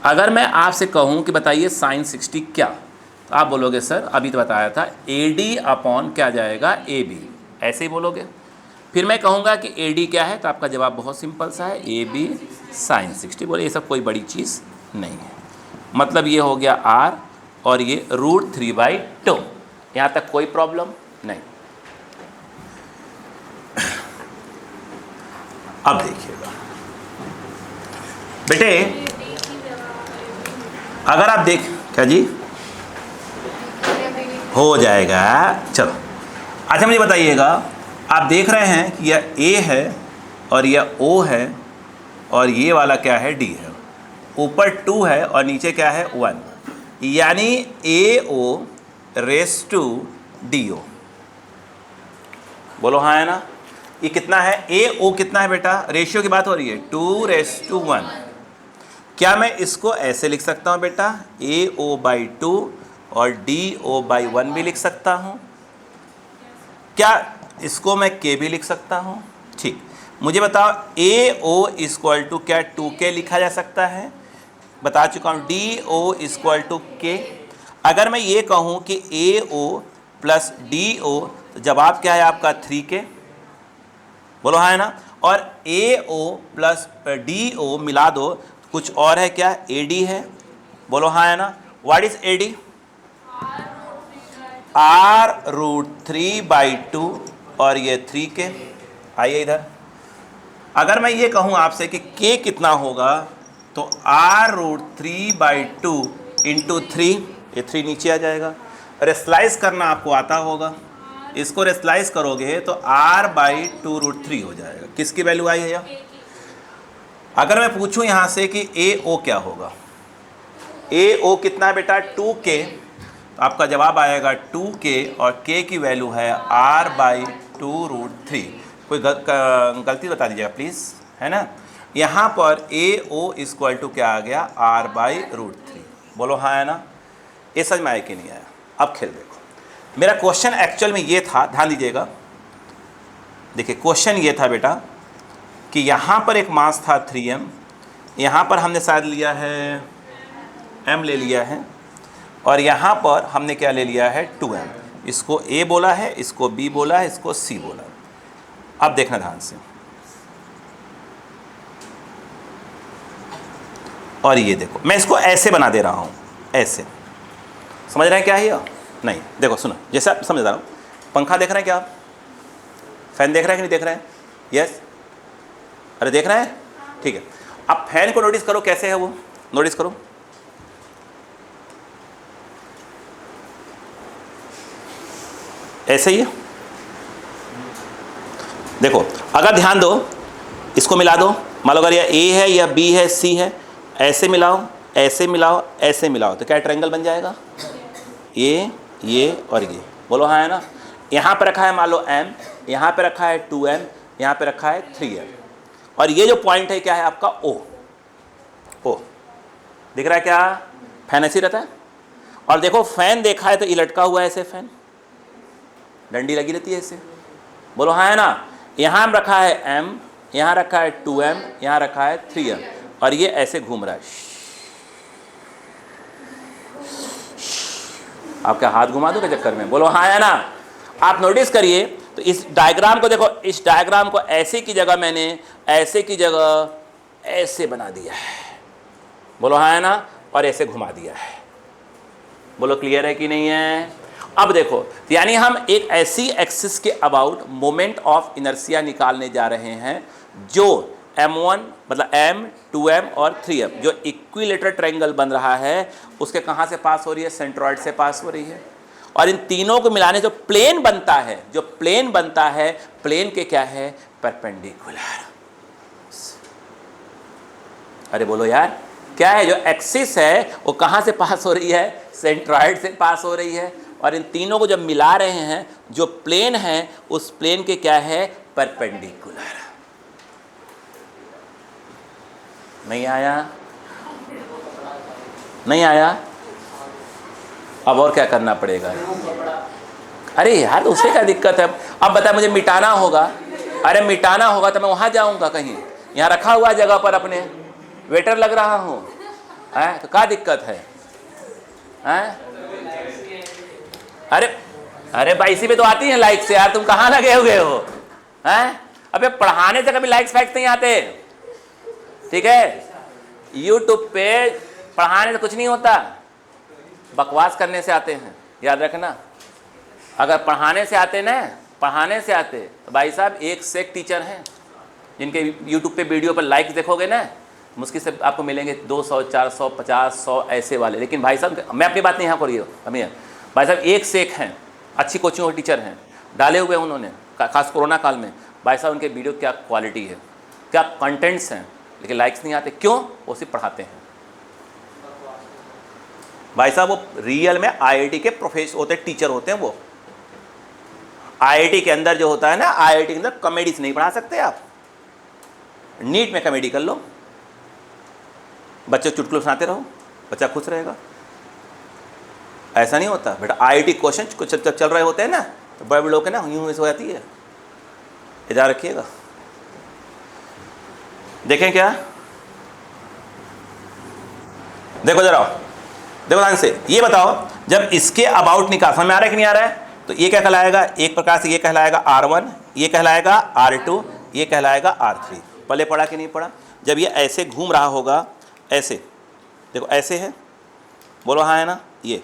A: अगर मैं आपसे कहूं कि बताइए साइन 60 क्या, तो आप बोलोगे सर अभी तो बताया था AD अपॉन क्या जाएगा AB, ऐसे ही बोलोगे। फिर मैं कहूंगा कि AD क्या है, तो आपका जवाब बहुत सिंपल सा है, AB साइन 60। बोले ये सब कोई बड़ी चीज़ नहीं है। मतलब ये हो गया R और ये √3/2। यहाँ तक कोई प्रॉब्लम नहीं। अब देखिएगा बेटे, अगर आप देख, क्या जी हो जाएगा, चलो। अच्छा मुझे बताइएगा, आप देख रहे हैं कि यह A है और यह O है और ये वाला क्या है, D है। ऊपर 2 है और नीचे क्या है, 1, यानी AO⁻DO। बोलो हाँ है ना। ये कितना है, AO कितना है बेटा, रेशियो की बात हो रही है, 2:1। क्या मैं इसको ऐसे लिख सकता हूँ बेटा, AO/2 और DO/1 भी लिख सकता हूँ। क्या इसको मैं K भी लिख सकता हूँ। ठीक, मुझे बताओ AO क्या 2K लिखा जा सकता है, बता चुका हूँ। DO K। अगर मैं ये कहूँ कि AO + DO, तो जवाब क्या है आपका 3K। बोलो हाँ है ना। और AO + DO मिला दो, कुछ और है क्या, AD है। बोलो हाँ है ना। व्हाट इज AD, R√3/2 और ये 3K। आइए इधर, अगर मैं ये कहूँ आपसे कि K कितना होगा, तो R√3/2 × 3, ये 3 नीचे आ जाएगा। रेस्लाइज करना आपको आता होगा, इसको रेस्लाइज करोगे तो R/2√3 हो जाएगा। किसकी वैल्यू आई है यह। अगर मैं पूछूं यहाँ से कि AO क्या होगा, AO कितना है बेटा, 2K, तो आपका जवाब आएगा 2K और K की वैल्यू है R/2√3। कोई गलती बता दीजिएगा प्लीज़, है ना। यहाँ पर AO क्या आ गया, R/√3। बोलो हाँ है ना। ये समझ में आया कि नहीं आया। अब खेल देखो, मेरा क्वेश्चन एक्चुअल में ये था, ध्यान दीजिएगा। देखिए क्वेश्चन ये था बेटा कि यहाँ पर एक मास था 3m, यहाँ पर हमने शायद लिया है m ले लिया है, और यहाँ पर हमने क्या ले लिया है 2m। इसको A बोला है, इसको B बोला है, इसको C बोला है। अब देखना ध्यान से, और ये देखो मैं इसको ऐसे बना दे रहा हूँ, ऐसे। समझ रहे हैं क्या है ये, नहीं देखो सुनो, जैसे आप समझ रहा हूँ। पंखा देख रहे हैं क्या आप, फैन देख रहे हैं कि नहीं देख रहे हैं, यस, अरे देख रहे हैं, ठीक है। अब फैन को नोटिस करो कैसे है वो, नोटिस करो। ऐसे ही है, देखो अगर ध्यान दो, इसको मिला दो, मान लो अगर यह A है या B है C है, ऐसे मिलाओ, ऐसे मिलाओ, ऐसे मिलाओ, तो क्या ट्रायंगल बन जाएगा, ये और ये। बोलो हाँ है ना। यहाँ पे रखा है मान लो M, यहाँ पे रखा है 2m, यहाँ पे रखा है 3m, और ये जो पॉइंट है क्या है आपका O। दिख रहा है क्या, फैन ऐसे रहता है। और देखो फैन देखा है तो ये लटका हुआ है ऐसे, फैन डंडी लगी रहती है ऐसे। बोलो हाँ है ना। यहाँ रखा है m, यहाँ रखा है 2m, यहाँ रखा है 3m, और ये ऐसे घूम रहा है। आपका हाथ घुमा दो के चक्कर में, बोलो हाँ है ना। आप नोटिस करिए तो इस डायग्राम को देखो, इस डायग्राम को ऐसे की जगह मैंने ऐसे की जगह ऐसे बना दिया है। बोलो हाँ है ना, और ऐसे घुमा दिया है। बोलो क्लियर है कि नहीं है। अब देखो, यानी हम एक ऐसी एक्सिस के अबाउट मोमेंट ऑफ इनर्शिया निकालने जा रहे हैं जो m1 मतलब m, 2m और 3m जो इक्विलेटरल ट्रायंगल बन रहा है, उसके कहाँ से पास हो रही है, सेंट्रॉइड से पास हो रही है। और इन तीनों को मिलाने जो प्लेन बनता है, जो प्लेन बनता है, प्लेन के क्या है, परपेंडिकुलर। अरे बोलो यार, क्या है जो एक्सिस है वो कहाँ से पास हो रही है? सेंट्रॉइड से पास हो रही है। और इन तीनों को जब मिला रहे हैं, जो प्लेन है उस प्लेन के क्या है? परपेंडिकुलर। नहीं आया? नहीं आया? अब और क्या करना पड़ेगा? अरे यार उससे क्या दिक्कत है? अब बता, मुझे मिटाना होगा। अरे मिटाना होगा तो मैं वहाँ जाऊँगा कहीं? यहाँ रखा हुआ जगह पर अपने वेटर लग रहा हूँ, हैं? तो क्या दिक्कत है? हैं? अरे अरे भाई, इसी पे तो आती है लाइक से यार, तुम कहाँ लगे हुए हो? हैं? अबे पढ़ाने से कभी लाइक्स फैक्स नहीं आते, ठीक है? यूट्यूब पे पढ़ाने से कुछ नहीं होता, बकवास करने से आते हैं, याद रखना। अगर पढ़ाने से आते ना, पढ़ाने से आते तो भाई साहब एक से एक टीचर हैं जिनके यूट्यूब पे वीडियो पर लाइक्स देखोगे ना, मुश्किल से आपको मिलेंगे 200, 400, 50, 100 ऐसे वाले। लेकिन भाई साहब, मैं अपनी बात नहीं यहाँ करिए हमें, भाई साहब एक से एक हैं, अच्छी कोचिंग के टीचर हैं, डाले हुए उन्होंने, खास कोरोना काल में। भाई साहब उनके वीडियो क्या क्वालिटी है, क्या कंटेंट्स हैं, लेकिन लाइक्स नहीं आते। क्यों? वो सिर्फ पढ़ाते हैं। भाई साहब वो रियल में आईआईटी के प्रोफेसर होते हैं, टीचर होते हैं। वो आईआईटी के अंदर जो होता है ना, आईआईटी के अंदर कॉमेडी से नहीं पढ़ा सकते आप। नीट में कॉमेडी कर लो, बच्चे चुटकुले सुनाते रहो, बच्चा खुश रहेगा। ऐसा नहीं होता बेटा। आईआईटी क्वेश्चन कुछ चल रहे होते हैं ना, तो बड़े बड़े लोग ना यूं हो जाती है। इधर रखिएगा, देखें क्या, देखो जरा, देखो ध्यान से, ये बताओ जब इसके अबाउट निकाल, समझ में आ रहा है कि नहीं आ रहा है? तो ये क्या कहलाएगा? एक प्रकार से ये कहलाएगा R1, ये कहलाएगा R2, ये कहलाएगा R3। पहले पढ़ा कि नहीं पढ़ा? जब ये ऐसे घूम रहा होगा, ऐसे देखो, ऐसे है, बोलो हाँ है ना? ये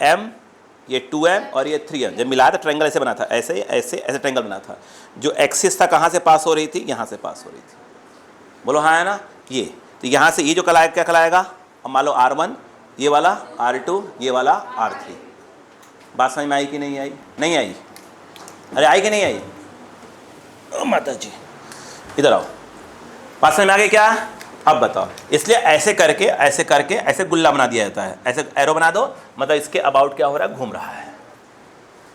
A: M, ये 2M और ये 3M जब मिला था ट्रायंगल ऐसे बना था, ऐसे ऐसे ऐसे ट्रायंगल बना था। जो एक्सिस था कहाँ से पास हो रही थी? यहाँ से पास हो रही थी, बोलो हाँ है ना? ये तो यहाँ से ये जो कहलाएगा, क्या कहलाएगा? अब मान लो R1, ये वाला R2, ये वाला R3। बात समझ में आई कि नहीं आई? नहीं आई? अरे आई कि नहीं आई? ओ माता जी, इधर आओ, बात समझ में आ गई क्या? अब बताओ। इसलिए ऐसे करके ऐसे करके ऐसे गुल्ला बना दिया जाता है, ऐसे एरो बना दो, मतलब इसके अबाउट क्या हो रहा है? घूम रहा है।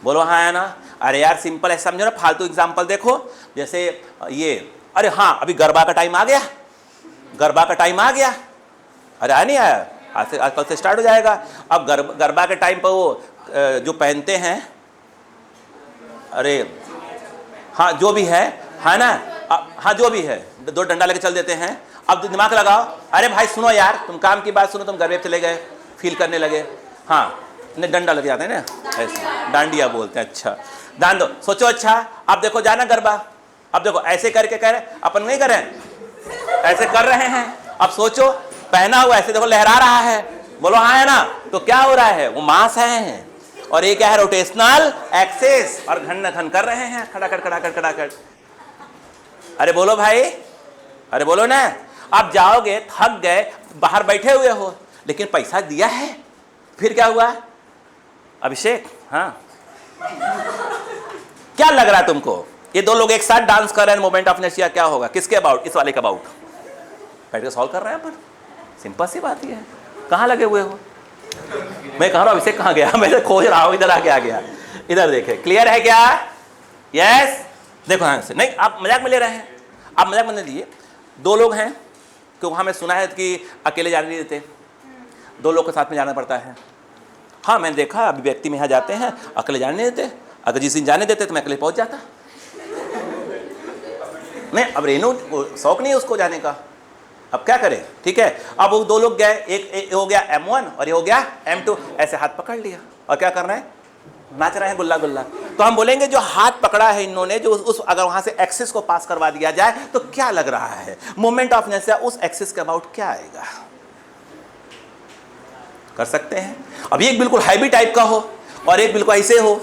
A: बोलो हाँ है ना? अरे यार सिंपल है, समझो ना। फालतू एग्जाम्पल देखो, जैसे ये, अरे हाँ अभी गरबा का टाइम आ गया, गरबा का टाइम आ गया। अरे आ नहीं आया? आज से, आज कल से स्टार्ट हो जाएगा। अब गरबा के टाइम पर वो जो पहनते हैं, अरे हाँ जो भी है ना, हाँ जो भी है, दो डंडा लेके चल देते हैं। अब दिमाग लगाओ, अरे भाई सुनो यार, तुम काम की बात सुनो, तुम गरबे चले गए, फील करने लगे, हाँ नहीं डंडा लग जाते हैं ना, ऐसे डांडिया बोलते हैं। अच्छा दान दो, सोचो। अच्छा अब देखो जाना गरबा, अब देखो ऐसे करके कह रहे, अपन नहीं कर रहे हैं, ऐसे कर रहे हैं। अब सोचो पहना हुआ ऐसे देखो लहरा रहा है, बोलो हाँ है ना? तो क्या हो रहा है? वो मास है, और ये क्या है? रोटेशनल एक्सिस, और घन घन कर रहे हैं, खड़ा कर खड़ा कर खड़ा कर। अरे बोलो भाई, अरे बोलो ना। आप जाओगे, थक गए, बाहर बैठे हुए हो, लेकिन पैसा दिया है, फिर क्या हुआ अभिषेक? हाँ क्या लग रहा है तुमको? ये दो लोग एक साथ डांस कर रहे हैं, मोमेंट ऑफ इनर्शिया क्या होगा? किसके अबाउट? इस वाले के अबाउट। बैठ के सॉल्व कर रहे हैं अपन, सिंपल सी बात ही है। कहाँ लगे हुए हो? मैं कह रहा हूँ अभिषेक कहाँ गया? मैं तो खोज रहा हूँ, इधर आके आ गया। इधर देखे, क्लियर है क्या? यस। देखो हाँ से, नहीं आप मजाक में ले रहे हैं, आप मजाक में लिए। दो लोग हैं, क्योंकि हमें सुना है कि अकेले जाने नहीं देते, दो लोग के साथ में जाना पड़ता है। हाँ मैंने देखा, अभी व्यक्ति में यहाँ जाते हैं, अकेले जाने नहीं देते। अगर जिस दिन जाने देते तो मैं अकेले पहुँच जाता। नहीं अब रेनू शौक नहीं है उसको जाने का, अब क्या करें? ठीक है, अब वो दो लोग गए, एक हो गया M1 और ये हो गया M2, ऐसे हाथ पकड़ लिया और क्या कर रहे हैं? नाच रहे हैं गुल्ला गुल्ला। तो हम बोलेंगे जो हाथ पकड़ा है इन्होंने, जो उस अगर वहां से एक्सिस को पास करवा दिया जाए तो क्या लग रहा है? मोमेंट ऑफ इनर्शिया उस एक्सिस के अबाउट क्या आएगा? कर सकते हैं। अब एक बिल्कुल हैवी टाइप का हो और एक बिल्कुल ऐसे हो,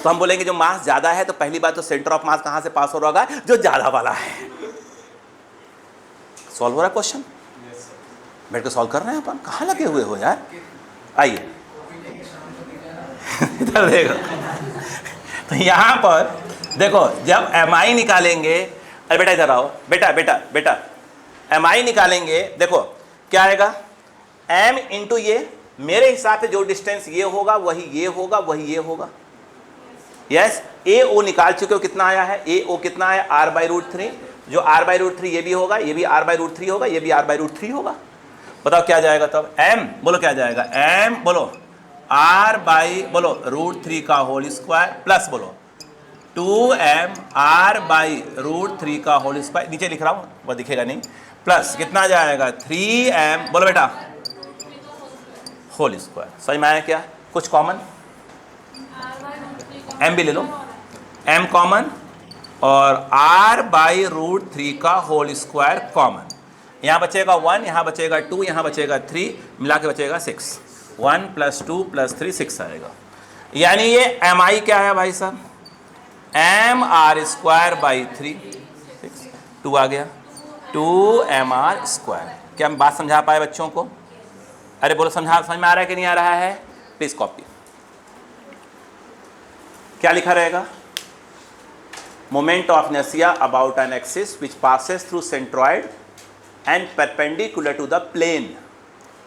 A: तो हम बोलेंगे जो मास ज्यादा है, तो पहली बात तो सेंटर ऑफ मास कहां से पास हो रहा होगा? जो ज्यादा वाला है। सॉल्व हो रहा है क्वेश्चन? बैठ के सॉल्व कर रहे हैं अपन। कहाँ लगे हुए हो यार? आइए इधर देखो। तो यहाँ पर देखो, जब MI निकालेंगे, अरे बेटा इधर आओ, बेटा बेटा बेटा एम आई निकालेंगे, देखो क्या आएगा, एम इंटू ये, मेरे हिसाब से जो डिस्टेंस ये होगा वही ये होगा वही ये होगा। यस, ए ओ निकाल चुके हो, कितना आया है, ए ओ कितना आया, आर बाई रूट थ्री, जो आर बाई रूट थ्री ये भी होगा, ये भी आर बाई रूट थ्री होगा, ये भी आर बाई रूट थ्री होगा। बताओ क्या जाएगा तब, एम बोलो क्या जाएगा, एम बोलो आर बाई बोलो रूट थ्री का होल स्क्वायर प्लस बोलो 2m R by root three का होल स्क्वायर, नीचे लिख रहा हूँ वह दिखेगा नहीं, प्लस कितना जाएगा 3m बोलो बेटा होल स्क्वायर। समझ में आया क्या, कुछ कॉमन, m भी ले लो, m कॉमन और r बाई रूट थ्री का होल स्क्वायर कॉमन, यहाँ बचेगा 1, यहाँ बचेगा 2, यहाँ बचेगा 3, मिला के बचेगा 6, 1 + 2 + 3 6 आएगा। यानी ये एम आई क्या है भाई साहब, एम आर स्क्वायर बाई 3, 2 आ गया, 2mr स्क्वायर। क्या हम बात समझा पाए बच्चों को, अरे बोलो समझ में आ रहा है कि नहीं आ रहा है, प्लीज कॉपी। क्या लिखा रहेगा, moment of inertia about an axis which passes through centroid and perpendicular to the plane,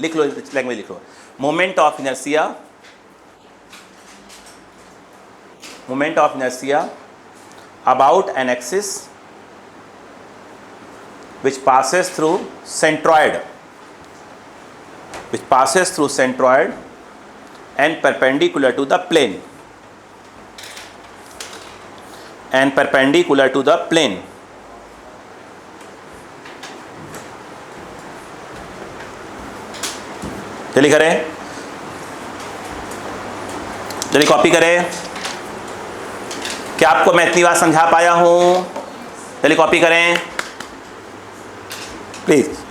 A: लिख लो लैंग्वेज लिख लो, moment of inertia about an axis which passes through centroid and perpendicular to the plane चलिए करें, चलिए copy करें। क्या आपको मैं इतनी बात समझा पाया हूं, चलिए कॉपी करें प्लीज।